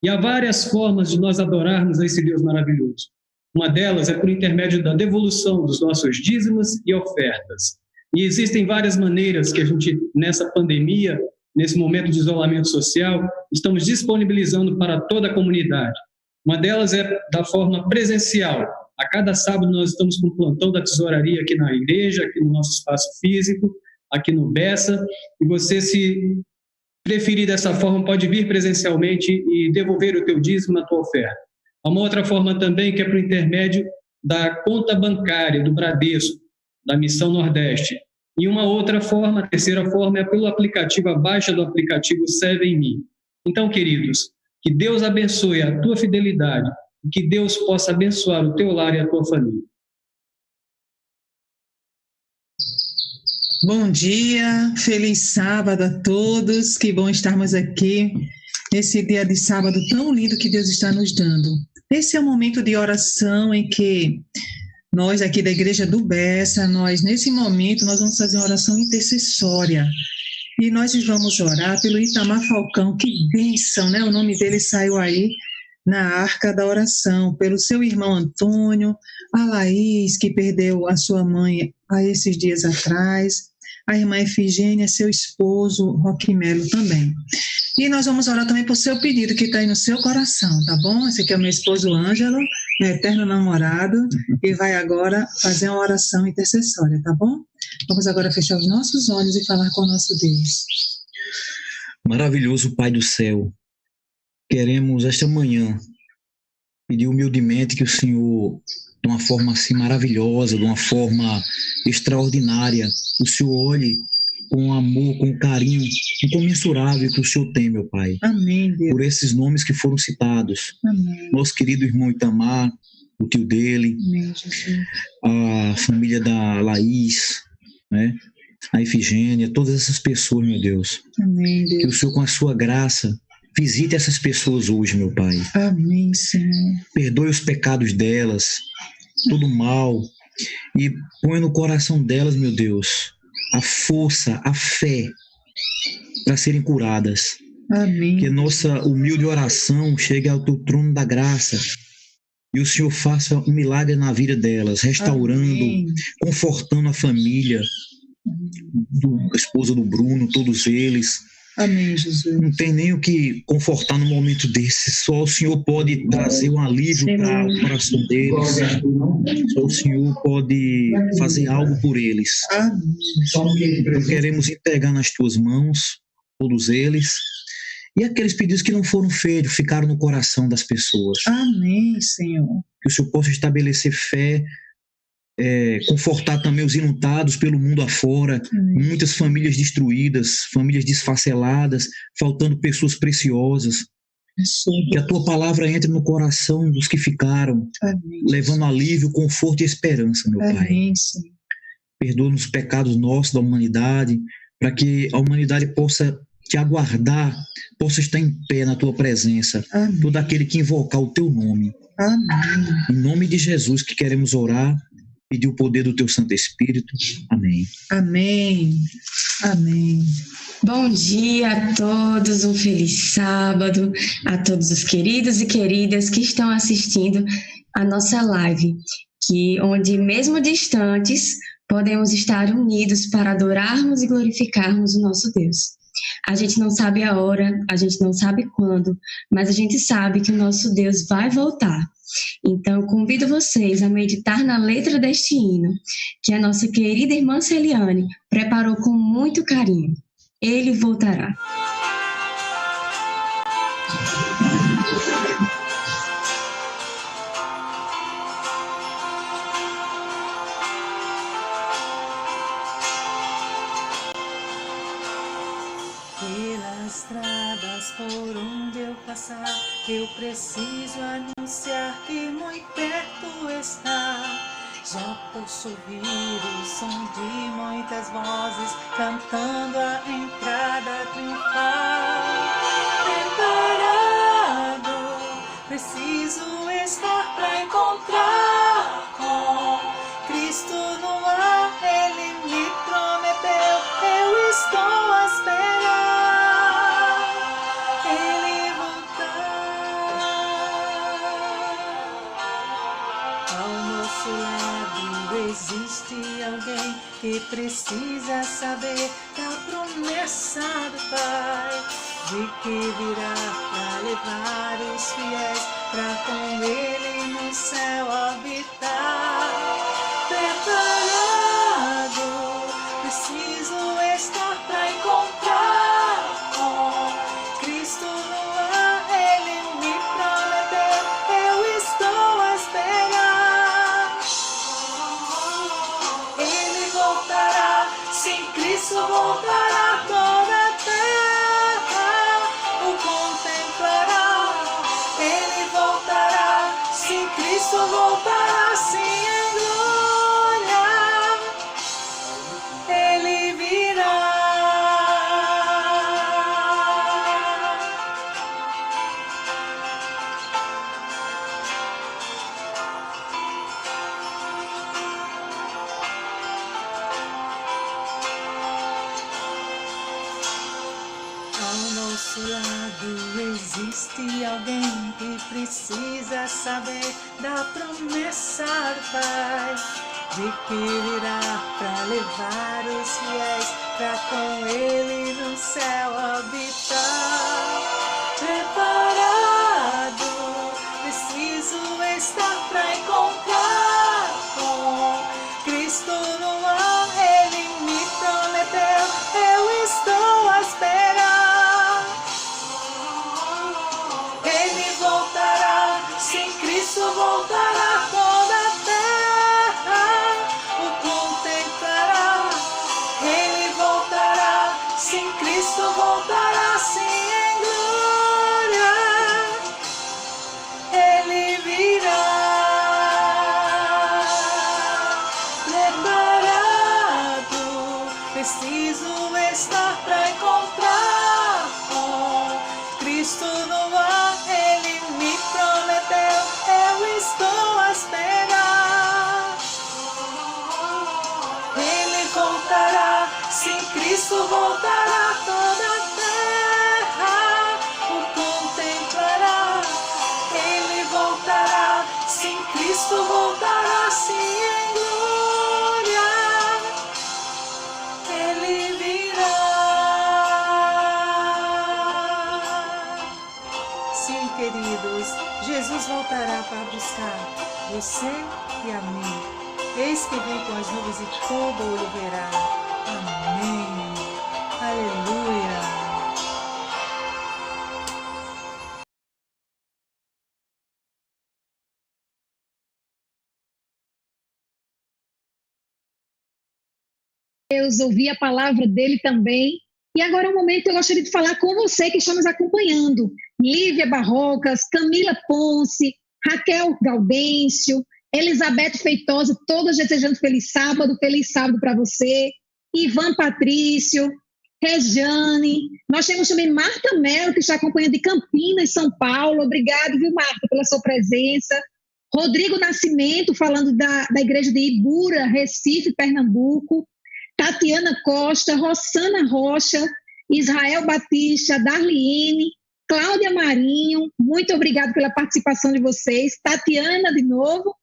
E há várias formas de nós adorarmos a esse Deus maravilhoso. Uma delas é por intermédio da devolução dos nossos dízimos e ofertas. E existem várias maneiras que a gente, nessa pandemia, nesse momento de isolamento social, estamos disponibilizando para toda a comunidade. Uma delas é da forma presencial. A cada sábado nós estamos com o plantão da tesouraria aqui na igreja, aqui no nosso espaço físico, aqui no Bessa, e você, se preferir dessa forma, pode vir presencialmente e devolver o teu dízimo na tua oferta. Há uma outra forma também, que é por intermédio da conta bancária do Bradesco, da Missão Nordeste. E uma outra forma, a terceira forma, é pelo aplicativo, a baixa do aplicativo Serve em Mim. Então, queridos, que Deus abençoe a tua fidelidade e que Deus possa abençoar o teu lar e a tua família. Bom dia, feliz sábado a todos, que bom estarmos aqui nesse dia de sábado tão lindo que Deus está nos dando. Esse é o momento de oração em que nós aqui da Igreja do Bessa, nesse momento, nós vamos fazer uma oração intercessória. E nós vamos orar pelo Itamar Falcão, que bênção, né? O nome dele saiu aí na arca da oração, pelo seu irmão Antônio, a Laís, que perdeu a sua mãe há esses dias atrás, a irmã Efigênia, seu esposo, Roquimelo também. E nós vamos orar também por seu pedido, que está aí no seu coração, tá bom? Esse aqui é o meu esposo Ângelo, meu eterno namorado, e vai agora fazer uma oração intercessória, tá bom? Vamos agora fechar os nossos olhos e falar com o nosso Deus. Maravilhoso Pai do céu, queremos esta manhã pedir humildemente que o Senhor, de uma forma assim maravilhosa, de uma forma extraordinária, o Senhor olhe com amor, com carinho incomensurável que o Senhor tem, meu Pai. Amém, Deus. Por esses nomes que foram citados. Amém. Nosso querido irmão Itamar, o tio dele, Amém, Jesus. A família da Laís, né? A Efigênia, todas essas pessoas, meu Deus. Amém, Deus. Que o Senhor, com a sua graça, visite essas pessoas hoje, meu Pai. Amém, Senhor. Perdoe os pecados delas, todo mal, e põe no coração delas, meu Deus, a força, a fé para serem curadas. Amém. Que a nossa humilde oração chegue ao teu trono da graça e o Senhor faça um milagre na vida delas, restaurando, Amém. Confortando a família, a esposa do Bruno, todos eles. Amém, Jesus. Não tem nem o que confortar no momento desse. Só o Senhor pode trazer um alívio para o coração deles. Só o Senhor pode fazer algo por eles. Amém. Então, queremos entregar nas tuas mãos todos eles. E aqueles pedidos que não foram feitos, ficaram no coração das pessoas. Amém, Senhor. Que o Senhor possa estabelecer fé, confortar também os enlutados pelo mundo afora, muitas famílias destruídas, famílias desfaceladas, faltando pessoas preciosas. Que a tua palavra entre no coração dos que ficaram, Amém, levando alívio, conforto e esperança, meu Pai. Amém, Senhor. Perdoa os pecados nossos, da humanidade, para que a humanidade possa te aguardar, possa estar em pé na tua presença. Amém. Todo aquele que invocar o teu nome. Amém. Em nome de Jesus que queremos orar, pedir o poder do teu Santo Espírito. Amém. Amém. Amém. Bom dia a todos, um feliz sábado a todos os queridos e queridas que estão assistindo a nossa live, onde mesmo distantes podemos estar unidos para adorarmos e glorificarmos o nosso Deus. A gente não sabe a hora, a gente não sabe quando, mas a gente sabe que o nosso Deus vai voltar. Então, convido vocês a meditar na letra deste hino, que a nossa querida irmã Celiane preparou com muito carinho. Ele voltará. Pelas estradas por onde eu passar, eu preciso anunciar que muito perto está. Já posso ouvir o som de muitas vozes cantando a entrada triunfal. Preparado, preciso estar para encontrar com Cristo no ar. Ele me prometeu, eu estou a esperar Ele voltar. Ao nosso lado existe alguém que precisa saber da promessa do Pai, de que virá para levar os fiéis para com Ele no céu habitar. Preparado, preciso Cristo voltará sim em glória, Ele virá. Ao nosso lado existe alguém que precisa saber da promessa do Pai, de que virá para levar os fiéis para com Ele no céu habitar. Preparado, preciso estar para encontrar com Cristo no ar. Ele me prometeu, eu estou a esperar. Ele voltará, sim, Cristo voltará, toda a terra o contemplará. Ele voltará, sim, Cristo voltará, sim, em glória, Ele virá. Preparado, preciso estar para encontrar com Cristo no ar. Ele me prometeu, eu estou a esperar. Ele voltará, sim, Cristo voltará, toda a terra o contemplará. Ele voltará, sim, Cristo voltará, sim, em glória, Ele virá. Sim, queridos, Jesus voltará para buscar você e a mim. Eis que vem com as nuvens e todo olho verá. Amém. Aleluia. Deus, ouvir a palavra dele também. E agora é um momento que eu gostaria de falar com você que está nos acompanhando. Lívia Barrocas, Camila Ponce, Raquel Gaudêncio, Elizabeth Feitosa, todas desejando feliz sábado para você. Ivan Patrício, Rejane. Nós temos também Marta Mello, que está acompanhando de Campinas, São Paulo. Obrigado, viu, Marta, pela sua presença. Rodrigo Nascimento, falando da igreja de Ibura, Recife, Pernambuco. Tatiana Costa, Rossana Rocha, Israel Batista, Darliene, Cláudia Marinho, muito obrigado pela participação de vocês. Tatiana, de novo.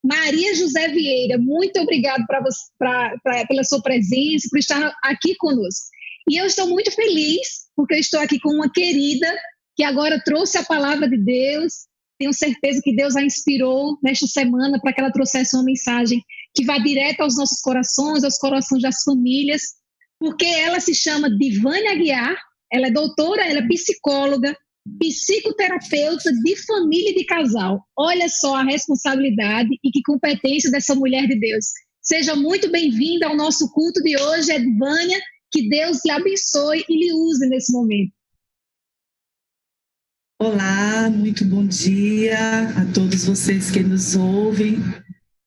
Maria José Vieira, muito obrigado pela sua presença, por estar aqui conosco. E eu estou muito feliz, porque eu estou aqui com uma querida que agora trouxe a palavra de Deus. Tenho certeza que Deus a inspirou nesta semana para que ela trouxesse uma mensagem que vá direto aos nossos corações, aos corações das famílias, porque ela se chama Divânia Aguiar, ela é doutora, ela é psicóloga, psicoterapeuta de família e de casal. Olha só a responsabilidade e que competência dessa mulher de Deus. Seja muito bem-vinda ao nosso culto de hoje, Divânia, que Deus lhe abençoe e lhe use nesse momento. Olá, muito bom dia a todos vocês que nos ouvem.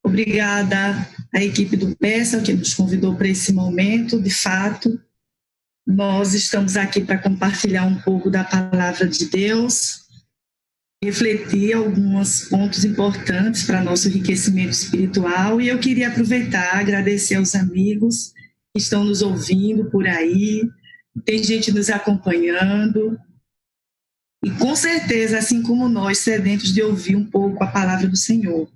Obrigada à equipe do Bessel que nos convidou para esse momento. De fato, nós estamos aqui para compartilhar um pouco da palavra de Deus, refletir alguns pontos importantes para nosso enriquecimento espiritual. E eu queria aproveitar, agradecer aos amigos que estão nos ouvindo por aí, tem gente nos acompanhando. E com certeza, assim como nós, sedentos de ouvir um pouco a palavra do Senhor.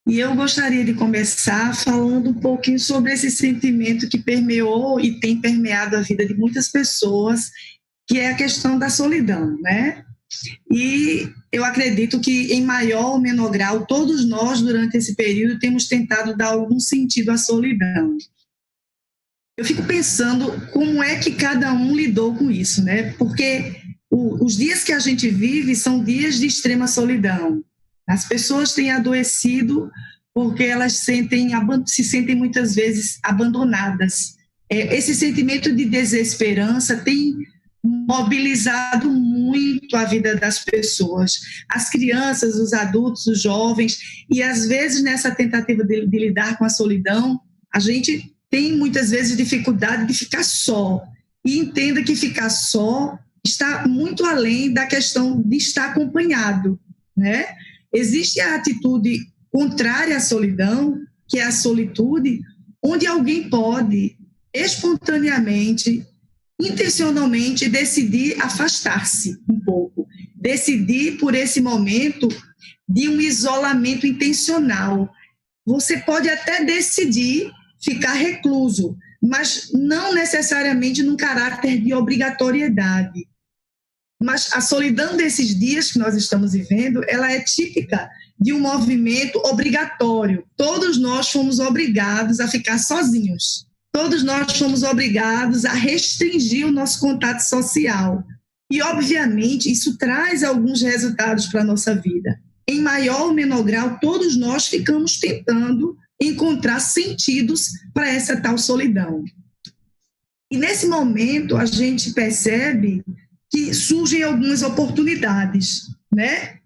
E eu gostaria de começar falando um pouquinho sobre esse sentimento que permeou e tem permeado a vida de muitas pessoas, que é a questão da solidão, né? E eu acredito que, em maior ou menor grau, todos nós, durante esse período, temos tentado dar algum sentido à solidão. Eu fico pensando como é que cada um lidou com isso, né? Porque os dias que a gente vive são dias de extrema solidão. As pessoas têm adoecido porque elas se sentem muitas vezes abandonadas. Esse sentimento de desesperança tem mobilizado muito muito a vida das pessoas, as crianças, os adultos, os jovens, e às vezes nessa tentativa de lidar com a solidão, a gente tem muitas vezes dificuldade de ficar só. E entenda que ficar só está muito além da questão de estar acompanhado, né? Existe a atitude contrária à solidão, que é a solitude, onde alguém pode espontaneamente, intencionalmente decidir afastar-se um pouco, decidir por esse momento de um isolamento intencional. Você pode até decidir ficar recluso, mas não necessariamente num caráter de obrigatoriedade. Mas a solidão desses dias que nós estamos vivendo, ela é típica de um movimento obrigatório. Todos nós fomos obrigados a ficar sozinhos. Todos nós fomos obrigados a restringir o nosso contato social. E, obviamente, isso traz alguns resultados para a nossa vida. Em maior ou menor grau, todos nós ficamos tentando encontrar sentidos para essa tal solidão. E, nesse momento, a gente percebe que surgem algumas oportunidades, né?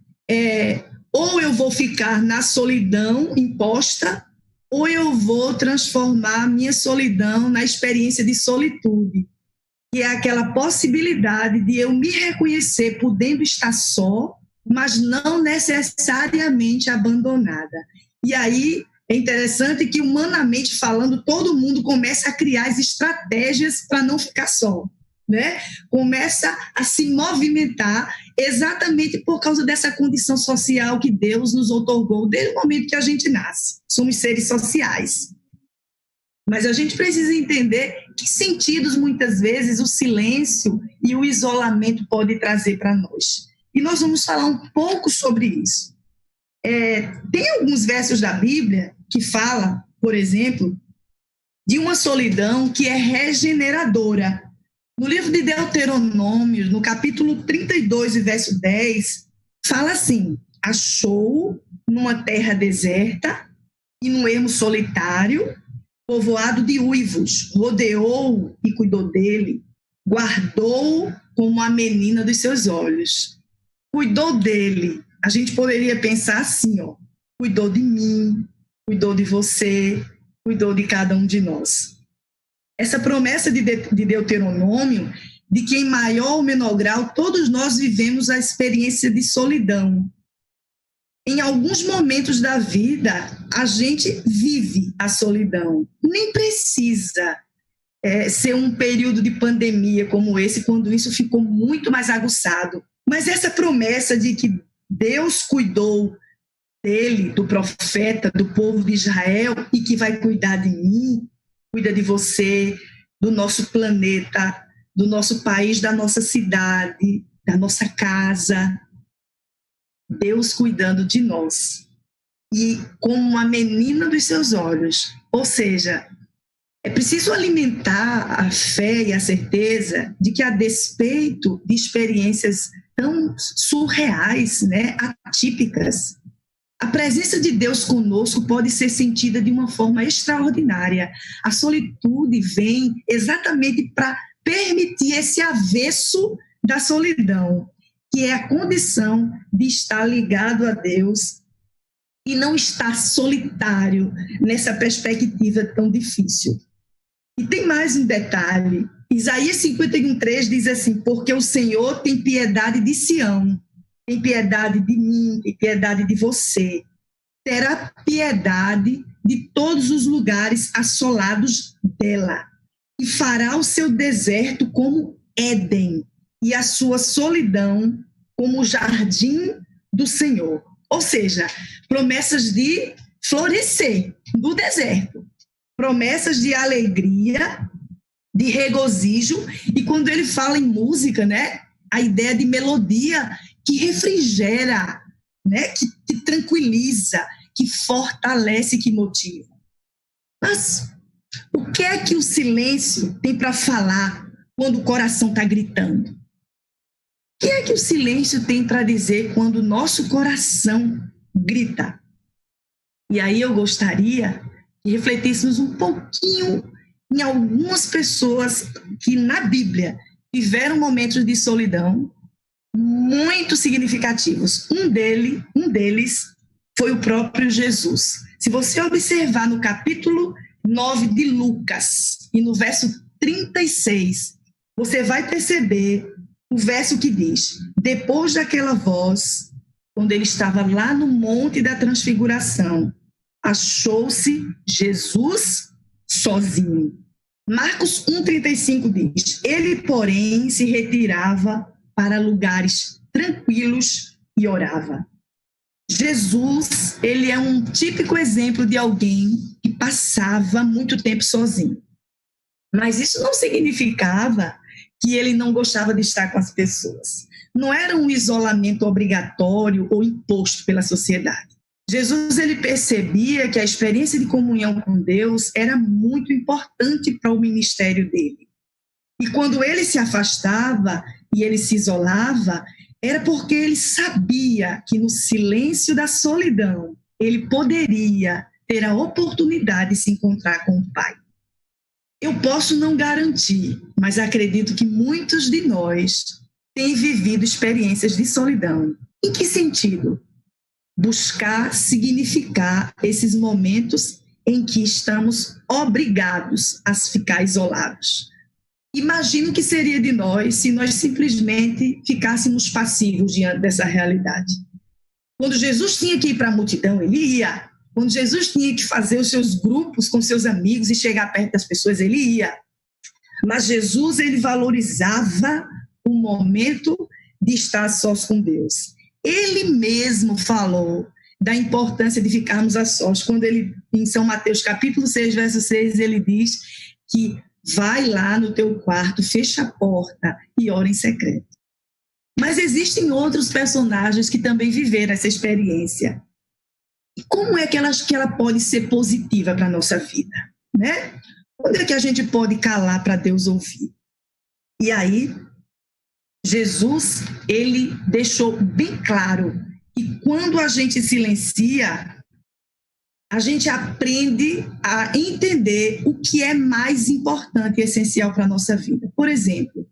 Ou eu vou ficar na solidão imposta, ou eu vou transformar a minha solidão na experiência de solitude, que é aquela possibilidade de eu me reconhecer podendo estar só, mas não necessariamente abandonada. E aí é interessante que, humanamente falando, todo mundo começa a criar as estratégias para não ficar só, né? Começa a se movimentar exatamente por causa dessa condição social que Deus nos outorgou desde o momento que a gente nasce. Somos seres sociais. Mas a gente precisa entender que sentidos, muitas vezes, o silêncio e o isolamento podem trazer para nós. E nós vamos falar um pouco sobre isso. Tem alguns versos da Bíblia que falam, por exemplo, de uma solidão que é regeneradora. No livro de Deuteronômio, no capítulo 32, verso 10, fala assim: achou numa terra deserta e num ermo solitário, povoado de uivos, rodeou e cuidou dele, guardou como a menina dos seus olhos. Cuidou dele. A gente poderia pensar assim, cuidou de mim, cuidou de você, cuidou de cada um de nós. Essa promessa de Deuteronômio, de que em maior ou menor grau todos nós vivemos a experiência de solidão. Em alguns momentos da vida, a gente vive a solidão. Nem precisa ser um período de pandemia como esse, quando isso ficou muito mais aguçado. Mas essa promessa de que Deus cuidou dele, do profeta, do povo de Israel, e que vai cuidar de mim, cuida de você, do nosso planeta, do nosso país, da nossa cidade, da nossa casa. Deus cuidando de nós. E como uma menina dos seus olhos. Ou seja, é preciso alimentar a fé e a certeza de que, a despeito de experiências tão surreais, né, atípicas, a presença de Deus conosco pode ser sentida de uma forma extraordinária. A solitude vem exatamente para permitir esse avesso da solidão, que é a condição de estar ligado a Deus e não estar solitário nessa perspectiva tão difícil. E tem mais um detalhe. Isaías 51:3 diz assim: porque o Senhor tem piedade de Sião, tem piedade de mim, tem piedade de você. Terá piedade de todos os lugares assolados dela. E fará o seu deserto como Éden, e a sua solidão como o jardim do Senhor. Ou seja, promessas de florescer no deserto. Promessas de alegria, de regozijo. E quando ele fala em música, né, a ideia de melodia que refrigera, né, que tranquiliza, que fortalece, que motiva. Mas o que é que o silêncio tem para falar quando o coração está gritando? O que é que o silêncio tem para dizer quando o nosso coração grita? E aí eu gostaria que refletíssemos um pouquinho em algumas pessoas que na Bíblia tiveram momentos de solidão muito significativos. Um deles foi o próprio Jesus. Se você observar no capítulo 9 de Lucas e no verso 36, você vai perceber o verso que diz: depois daquela voz, quando ele estava lá no Monte da Transfiguração, achou-se Jesus sozinho. Marcos 1,35 diz: ele, porém, se retirava para lugares tranquilos e orava. Jesus, ele é um típico exemplo de alguém que passava muito tempo sozinho. Mas isso não significava que ele não gostava de estar com as pessoas. Não era um isolamento obrigatório ou imposto pela sociedade. Jesus, ele percebia que a experiência de comunhão com Deus era muito importante para o ministério dele. E quando ele se afastava e ele se isolava, era porque ele sabia que no silêncio da solidão ele poderia ter a oportunidade de se encontrar com o Pai. Eu posso não garantir, mas acredito que muitos de nós têm vivido experiências de solidão. Em que sentido? Buscar significar esses momentos em que estamos obrigados a ficar isolados. Imagino o que seria de nós se nós simplesmente ficássemos passivos diante dessa realidade. Quando Jesus tinha que ir para a multidão, ele ia. Quando Jesus tinha que fazer os seus grupos com seus amigos e chegar perto das pessoas, ele ia. Mas Jesus, ele valorizava o momento de estar sós com Deus. Ele mesmo falou da importância de ficarmos a sós. Quando ele, em São Mateus capítulo 6, verso 6, ele diz que vai lá no teu quarto, fecha a porta e ora em secreto. Mas existem outros personagens que também viveram essa experiência. Como é que ela pode ser positiva para a nossa vida? Né? Onde é que a gente pode calar para Deus ouvir? E aí, Jesus, ele deixou bem claro que quando a gente silencia, a gente aprende a entender o que é mais importante e essencial para a nossa vida. Por exemplo,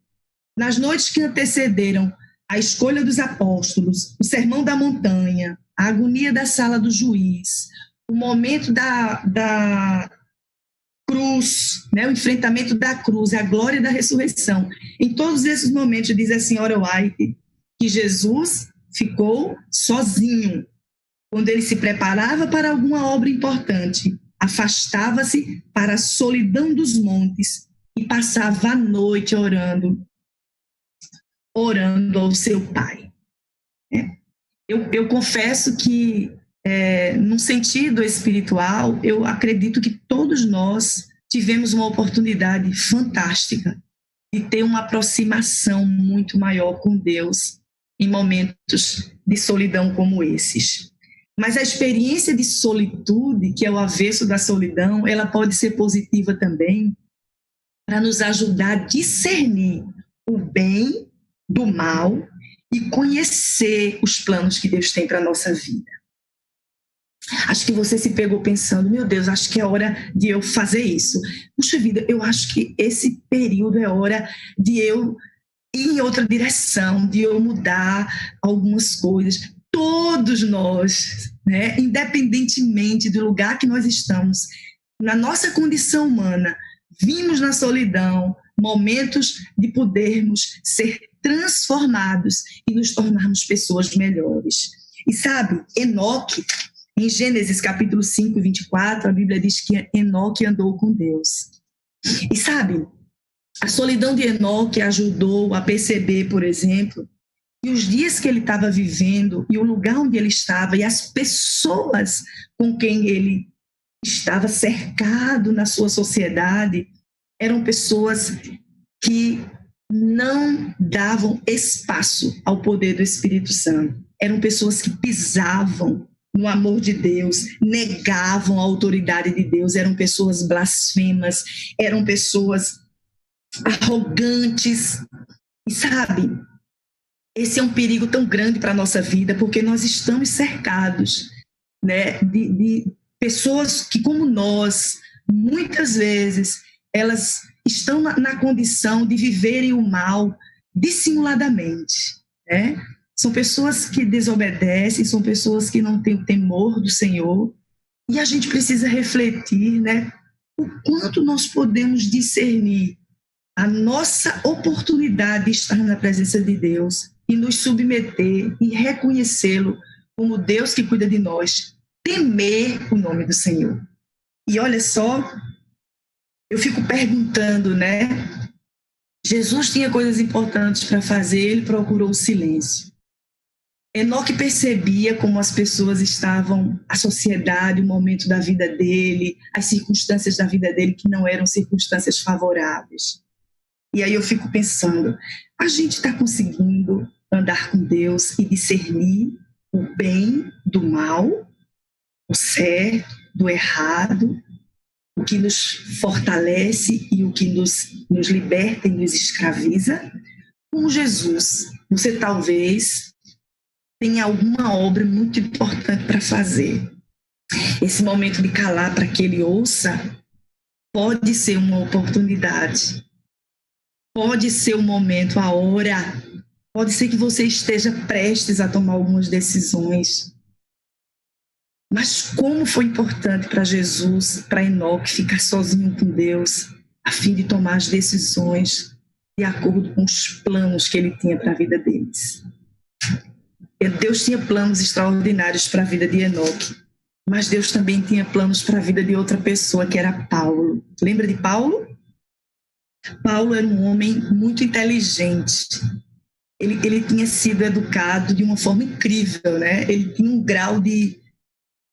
nas noites que antecederam a escolha dos apóstolos, o sermão da montanha, a agonia da sala do juiz, o momento da cruz, né, o enfrentamento da cruz, a glória da ressurreição. Em todos esses momentos, diz a senhora White que Jesus ficou sozinho. Quando ele se preparava para alguma obra importante, afastava-se para a solidão dos montes e passava a noite orando ao seu Pai. Eu confesso que, num sentido espiritual, eu acredito que todos nós tivemos uma oportunidade fantástica de ter uma aproximação muito maior com Deus em momentos de solidão como esses. Mas a experiência de solitude, que é o avesso da solidão, ela pode ser positiva também para nos ajudar a discernir o bem do mal e conhecer os planos que Deus tem para a nossa vida. Acho que você se pegou pensando, meu Deus, acho que é hora de eu fazer isso. Puxa vida, eu acho que esse período é hora de eu ir em outra direção, de eu mudar algumas coisas. Todos nós, né, independentemente do lugar que nós estamos, na nossa condição humana, vimos na solidão momentos de podermos ser transformados e nos tornarmos pessoas melhores. E sabe, Enoque, em Gênesis capítulo 5, 24, a Bíblia diz que Enoque andou com Deus. E sabe, a solidão de Enoque ajudou a perceber, por exemplo, que os dias que ele estava vivendo e o lugar onde ele estava e as pessoas com quem ele estava cercado na sua sociedade eram pessoas que não davam espaço ao poder do Espírito Santo. Eram pessoas que pisavam no amor de Deus, negavam a autoridade de Deus, eram pessoas blasfemas, eram pessoas arrogantes. E sabe, esse é um perigo tão grande para a nossa vida, porque nós estamos cercados, né, de pessoas que, como nós, muitas vezes, elas estão na condição de viverem o mal dissimuladamente. né? São pessoas que desobedecem, são pessoas que não têm o temor do Senhor. E a gente precisa refletir, né, o quanto nós podemos discernir a nossa oportunidade de estar na presença de Deus e nos submeter e reconhecê-lo como Deus que cuida de nós, temer o nome do Senhor. E olha só, eu fico perguntando, né? Jesus tinha coisas importantes para fazer, ele procurou o silêncio. Enoque percebia como as pessoas estavam, a sociedade, o momento da vida dele, as circunstâncias da vida dele que não eram circunstâncias favoráveis. E aí eu fico pensando, a gente está conseguindo andar com Deus e discernir o bem do mal, o certo do errado, o que nos fortalece e o que nos liberta e nos escraviza? Com Jesus, você talvez tenha alguma obra muito importante para fazer. Esse momento de calar para que ele ouça pode ser uma oportunidade. Pode ser um momento, a hora. Pode ser que você esteja prestes a tomar algumas decisões. Mas como foi importante para Jesus, para Enoque, ficar sozinho com Deus, a fim de tomar as decisões de acordo com os planos que ele tinha para a vida deles. Deus tinha planos extraordinários para a vida de Enoque, mas Deus também tinha planos para a vida de outra pessoa, que era Paulo. Lembra de Paulo? Paulo era um homem muito inteligente. Ele tinha sido educado de uma forma incrível, né? Ele tinha um grau de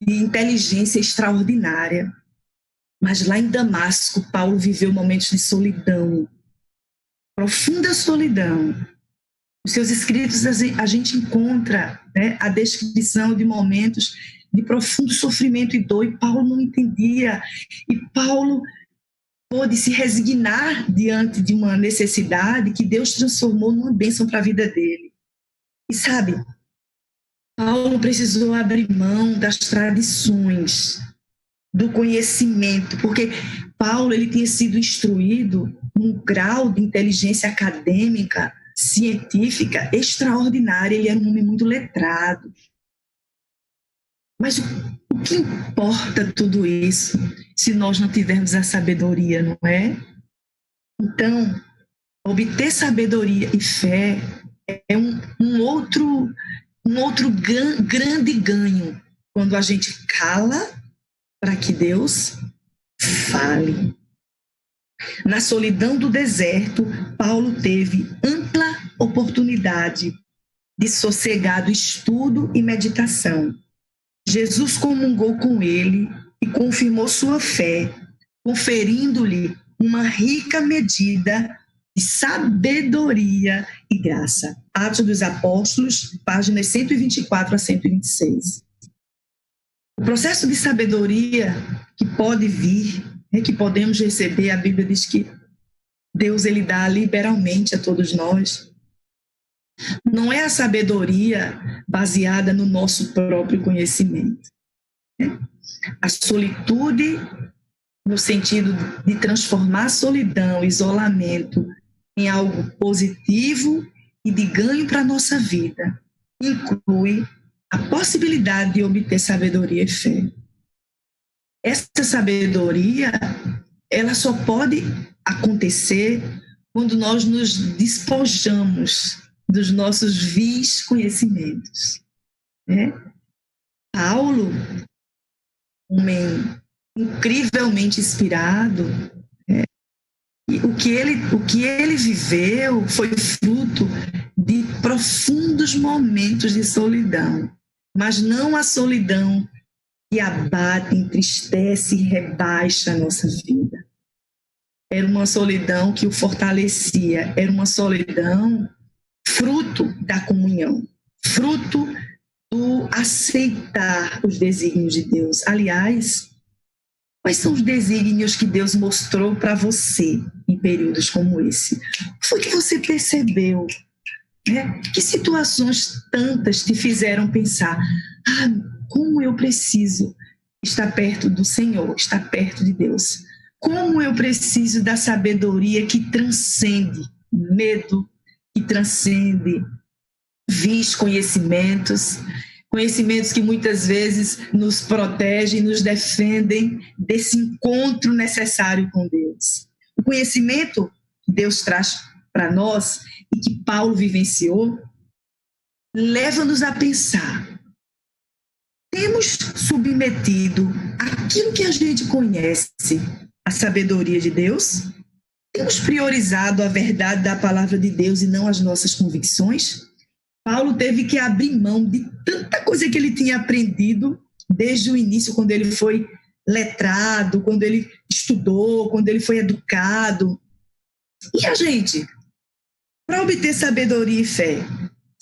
inteligência extraordinária. Mas lá em Damasco, Paulo viveu momentos de solidão, profunda solidão. Nos seus escritos a gente encontra, né, a descrição de momentos de profundo sofrimento e dor, e Paulo não entendia. E Paulo pôde se resignar diante de uma necessidade que Deus transformou numa bênção para a vida dele. E sabe, Paulo precisou abrir mão das tradições, do conhecimento, porque Paulo ele tinha sido instruído num grau de inteligência acadêmica, científica extraordinária. Ele era um homem muito letrado. Mas o que importa tudo isso se nós não tivermos a sabedoria, não é? Então, obter sabedoria e fé é um outro grande ganho quando a gente cala para que Deus fale. Na solidão do deserto, Paulo teve ampla oportunidade de sossegado estudo e meditação. Jesus comungou com ele e confirmou sua fé, conferindo-lhe uma rica medida de sabedoria e graça. Atos dos Apóstolos, páginas 124 a 126. O processo de sabedoria que pode vir, que podemos receber, a Bíblia diz que Deus ele dá liberalmente a todos nós. Não é a sabedoria baseada no nosso próprio conhecimento. A solitude, no sentido de transformar a solidão, isolamento, em algo positivo e de ganho para a nossa vida, inclui a possibilidade de obter sabedoria e fé. Essa sabedoria, ela só pode acontecer quando nós nos despojamos dos nossos vis conhecimentos. Né? Paulo, homem incrivelmente inspirado, e o que ele viveu foi fruto de profundos momentos de solidão, mas não a solidão que abate, entristece e rebaixa a nossa vida. Era uma solidão que o fortalecia, era uma solidão fruto da comunhão, fruto do aceitar os desígnios de Deus. Aliás, quais são os desígnios que Deus mostrou para você em períodos como esse? O que foi que você percebeu? Né? Que situações tantas te fizeram pensar, como eu preciso estar perto do Senhor, estar perto de Deus? Como eu preciso da sabedoria que transcende medo, que transcende vis conhecimentos que muitas vezes nos protegem, nos defendem desse encontro necessário com Deus. O conhecimento que Deus traz para nós e que Paulo vivenciou, leva-nos a pensar: temos submetido aquilo que a gente conhece à sabedoria de Deus? Temos priorizado a verdade da palavra de Deus e não as nossas convicções? Paulo teve que abrir mão de tanta coisa que ele tinha aprendido desde o início, quando ele foi letrado, quando ele estudou, quando ele foi educado. E a gente, para obter sabedoria e fé,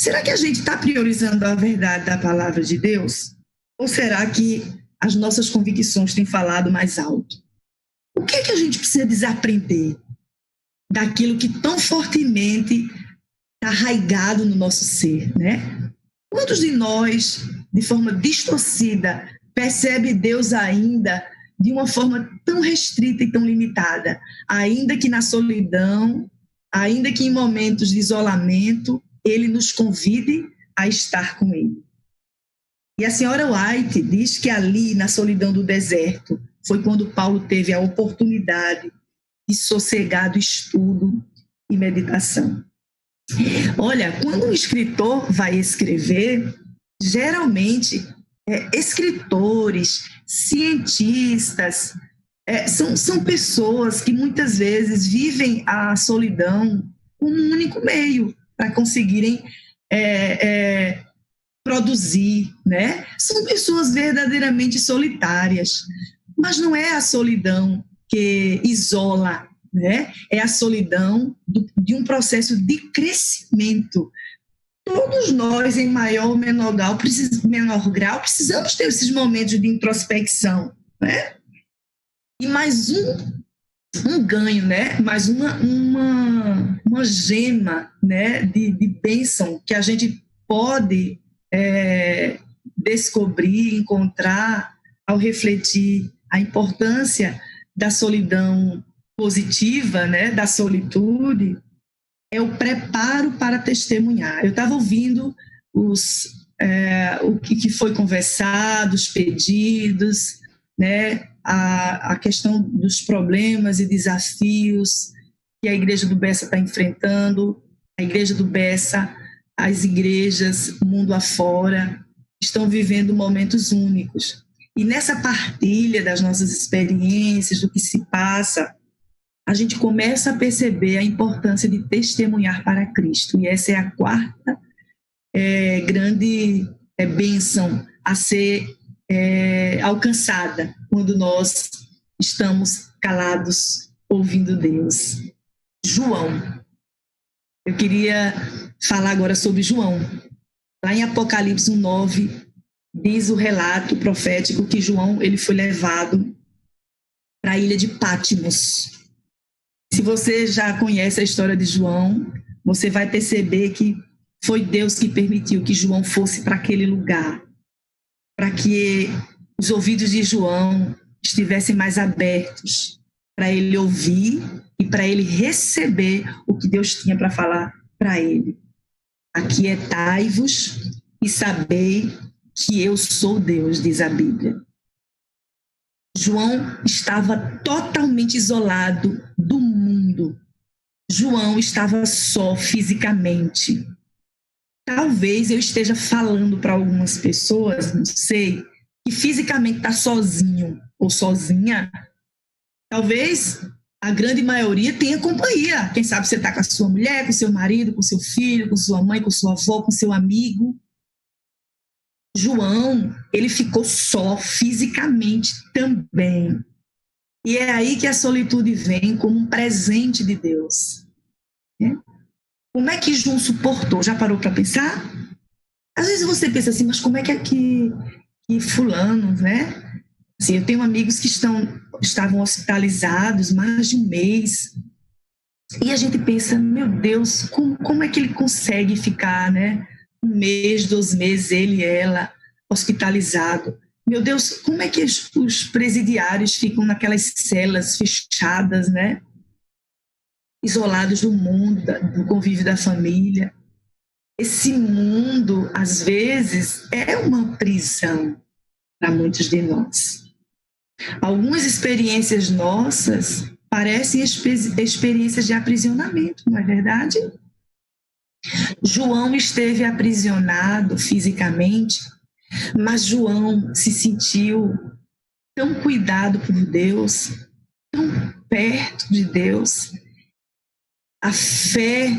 será que a gente está priorizando a verdade da palavra de Deus? Ou será que as nossas convicções têm falado mais alto? O que é que a gente precisa desaprender daquilo que tão fortemente está arraigado no nosso ser, né? Quantos de nós, de forma distorcida, percebe Deus ainda de uma forma tão restrita e tão limitada, ainda que na solidão, ainda que em momentos de isolamento, Ele nos convide a estar com Ele? E a senhora White diz que ali, na solidão do deserto, foi quando Paulo teve a oportunidade de sossegado estudo e meditação. Olha, quando um escritor vai escrever, geralmente escritores, cientistas, são pessoas que muitas vezes vivem a solidão como um único meio para conseguirem produzir, né? São pessoas verdadeiramente solitárias, mas não é a solidão que isola, né? É a solidão de um processo de crescimento. Todos nós, em maior ou menor grau, precisamos ter esses momentos de introspecção, né? E mais um ganho, né? Mais uma gema, né? de bênção que a gente pode descobrir, encontrar ao refletir a importância da solidão positiva, né, da solitude, é o preparo para testemunhar. Eu estava ouvindo o que foi conversado, os pedidos, né, a questão dos problemas e desafios que a Igreja do Bessa está enfrentando. A Igreja do Bessa, as igrejas, mundo afora, estão vivendo momentos únicos. E nessa partilha das nossas experiências, do que se passa, a gente começa a perceber a importância de testemunhar para Cristo. E essa é a quarta grande bênção a ser alcançada quando nós estamos calados, ouvindo Deus. João. Eu queria falar agora sobre João. Lá em Apocalipse 1:9, diz o relato profético que João ele foi levado para a ilha de Patmos. Se você já conhece a história de João, você vai perceber que foi Deus que permitiu que João fosse para aquele lugar, para que os ouvidos de João estivessem mais abertos, para ele ouvir e para ele receber o que Deus tinha para falar para ele. Aquietai-vos e sabei que eu sou Deus, diz a Bíblia. João estava totalmente isolado do mundo. João estava só fisicamente. Talvez eu esteja falando para algumas pessoas, não sei, que fisicamente está sozinho ou sozinha. Talvez a grande maioria tenha companhia. Quem sabe você está com a sua mulher, com seu marido, com seu filho, com sua mãe, com sua avó, com seu amigo. João, ele ficou só fisicamente também. E é aí que a solitude vem como um presente de Deus. Como é que João suportou? Já parou para pensar? Às vezes você pensa assim, mas como é que fulano, né? Assim, eu tenho amigos que estavam hospitalizados mais de um mês. E a gente pensa, meu Deus, como é que ele consegue ficar, né? 1 mês, 2 meses, ele e ela, hospitalizado. Meu Deus, como é que os presidiários ficam naquelas celas fechadas, né? Isolados do mundo, do convívio da família. esse mundo, às vezes, é uma prisão para muitos de nós. Algumas experiências nossas parecem experiências de aprisionamento, não é verdade? João esteve aprisionado fisicamente, mas João se sentiu tão cuidado por Deus, tão perto de Deus. A fé,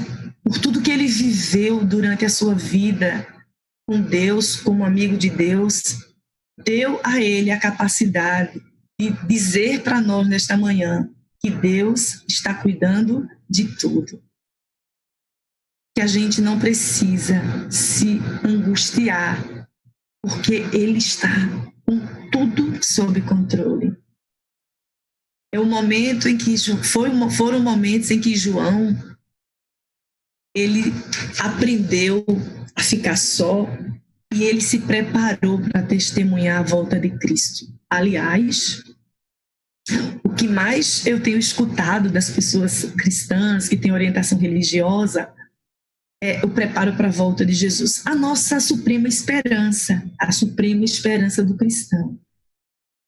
por tudo que ele viveu durante a sua vida com Deus, como amigo de Deus, deu a ele a capacidade de dizer para nós nesta manhã que Deus está cuidando de tudo. Que a gente não precisa se angustiar, porque Ele está com tudo sob controle. É o momento em que foram momentos em que João ele aprendeu a ficar só e ele se preparou para testemunhar a volta de Cristo. Aliás, o que mais eu tenho escutado das pessoas cristãs que têm orientação religiosa é o preparo para a volta de Jesus. A nossa suprema esperança, a suprema esperança do cristão.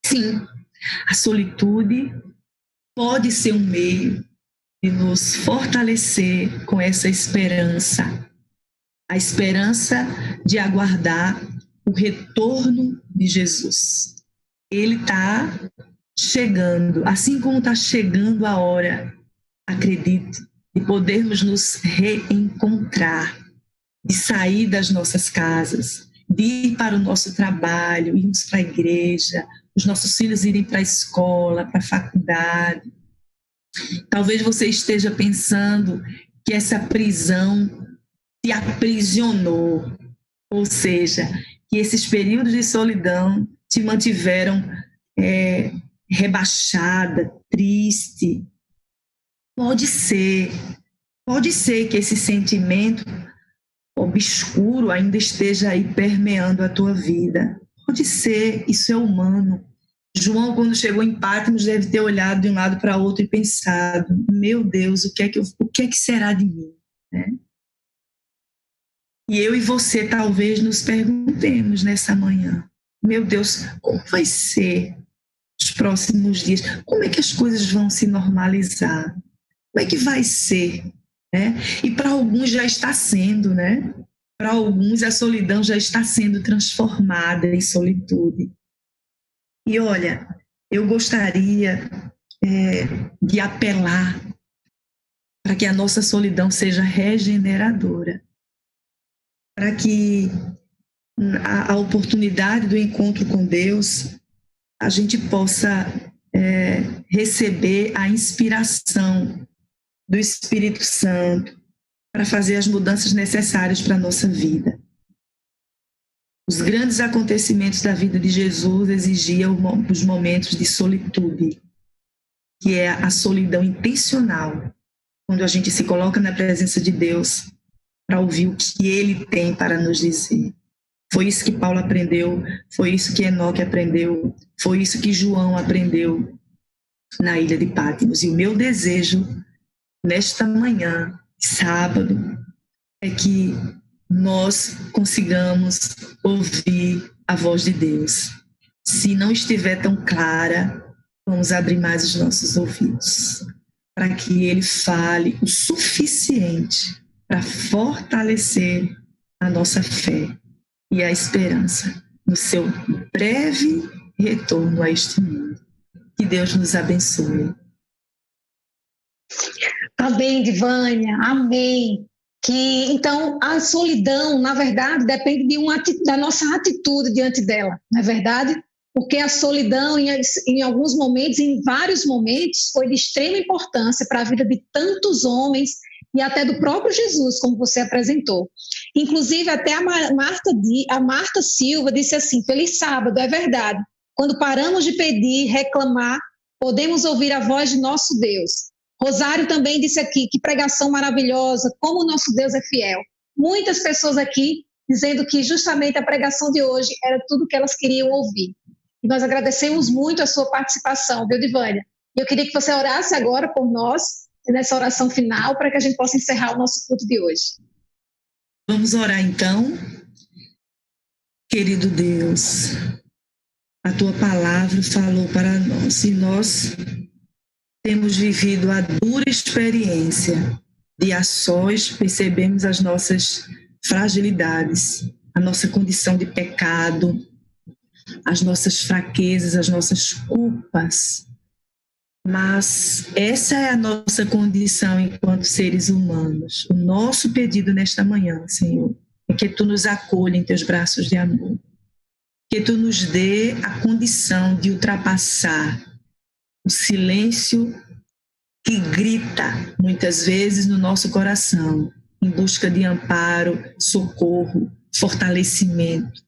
Sim, a solitude pode ser um meio de nos fortalecer com essa esperança. A esperança de aguardar o retorno de Jesus. Ele está chegando, assim como está chegando a hora, acredito, de podermos nos reencontrar, de sair das nossas casas, de ir para o nosso trabalho, irmos para a igreja, os nossos filhos irem para a escola, para a faculdade. Talvez você esteja pensando que essa prisão te aprisionou, ou seja, que esses períodos de solidão te mantiveram rebaixada, triste. Pode ser que esse sentimento obscuro ainda esteja aí permeando a tua vida. Pode ser, isso é humano. João, quando chegou em Patmos, deve ter olhado de um lado para outro e pensado: meu Deus, o que é que será de mim? Né? E eu e você talvez nos perguntemos nessa manhã: meu Deus, como vai ser os próximos dias? Como é que as coisas vão se normalizar? Como é que vai ser? Né? E para alguns já está sendo, né? Para alguns a solidão já está sendo transformada em solitude. E olha, eu gostaria de apelar para que a nossa solidão seja regeneradora, para que a oportunidade do encontro com Deus, a gente possa receber a inspiração do Espírito Santo para fazer as mudanças necessárias para a nossa vida. Os grandes acontecimentos da vida de Jesus exigiam os momentos de solitude, que é a solidão intencional, quando a gente se coloca na presença de Deus para ouvir o que Ele tem para nos dizer. Foi isso que Paulo aprendeu, foi isso que Enoque aprendeu, foi isso que João aprendeu na ilha de Patmos. E o meu desejo nesta manhã, sábado, é que nós consigamos ouvir a voz de Deus. Se não estiver tão clara, vamos abrir mais os nossos ouvidos, para que Ele fale o suficiente para fortalecer a nossa fé e a esperança no seu breve retorno a este mundo. Que Deus nos abençoe. Amém, Divânia, amém. Então, a solidão, na verdade, depende da nossa atitude diante dela, não é verdade? Porque a solidão, em alguns momentos, em vários momentos, foi de extrema importância para a vida de tantos homens e até do próprio Jesus, como você apresentou. Inclusive, até a Marta Silva disse assim: feliz sábado, é verdade. Quando paramos de pedir, reclamar, podemos ouvir a voz de nosso Deus. Rosário também disse aqui: que pregação maravilhosa, como o nosso Deus é fiel. Muitas pessoas aqui dizendo que justamente a pregação de hoje era tudo que elas queriam ouvir. E nós agradecemos muito a sua participação, viu, Divânia? E eu queria que você orasse agora por nós, nessa oração final, para que a gente possa encerrar o nosso culto de hoje. Vamos orar então. Querido Deus, a Tua palavra falou para nós e nós temos vivido a dura experiência de a sós percebermos as nossas fragilidades, a nossa condição de pecado, as nossas fraquezas, as nossas culpas. Mas essa é a nossa condição enquanto seres humanos. O nosso pedido nesta manhã, Senhor, é que Tu nos acolha em Teus braços de amor. Que Tu nos dê a condição de ultrapassar o silêncio que grita muitas vezes no nosso coração, em busca de amparo, socorro, fortalecimento.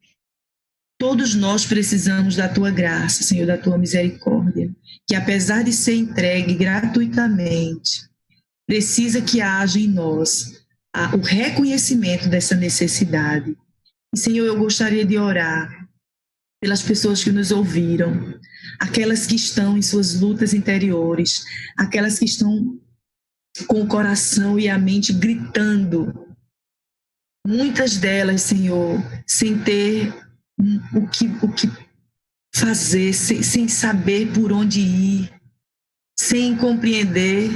Todos nós precisamos da Tua graça, Senhor, da Tua misericórdia, que apesar de ser entregue gratuitamente, precisa que haja em nós o reconhecimento dessa necessidade. E, Senhor, eu gostaria de orar pelas pessoas que nos ouviram, aquelas que estão em suas lutas interiores, aquelas que estão com o coração e a mente gritando. Muitas delas, Senhor, sem ter o que fazer, sem saber por onde ir, sem compreender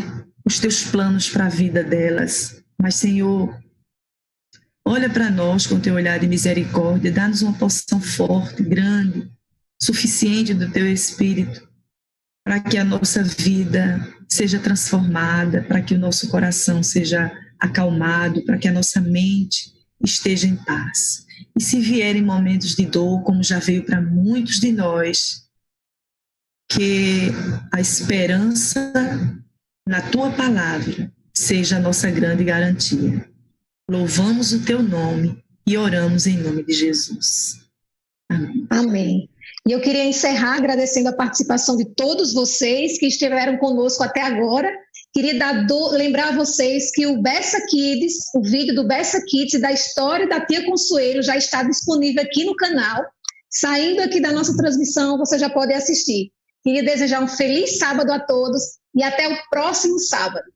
os Teus planos para a vida delas. Mas, Senhor, olha para nós com Teu olhar de misericórdia, dá-nos uma porção forte, grande, suficiente do Teu Espírito, para que a nossa vida seja transformada, para que o nosso coração seja acalmado, para que a nossa mente esteja em paz. E se vierem momentos de dor, como já veio para muitos de nós, que a esperança na Tua palavra seja a nossa grande garantia. Louvamos o Teu nome e oramos em nome de Jesus. Amém. Amém. E eu queria encerrar agradecendo a participação de todos vocês que estiveram conosco até agora. Queria lembrar a vocês que o Bessa Kids, o vídeo do Bessa Kids da história da Tia Consuelo já está disponível aqui no canal. Saindo aqui da nossa transmissão, você já pode assistir. Queria desejar um feliz sábado a todos e até o próximo sábado.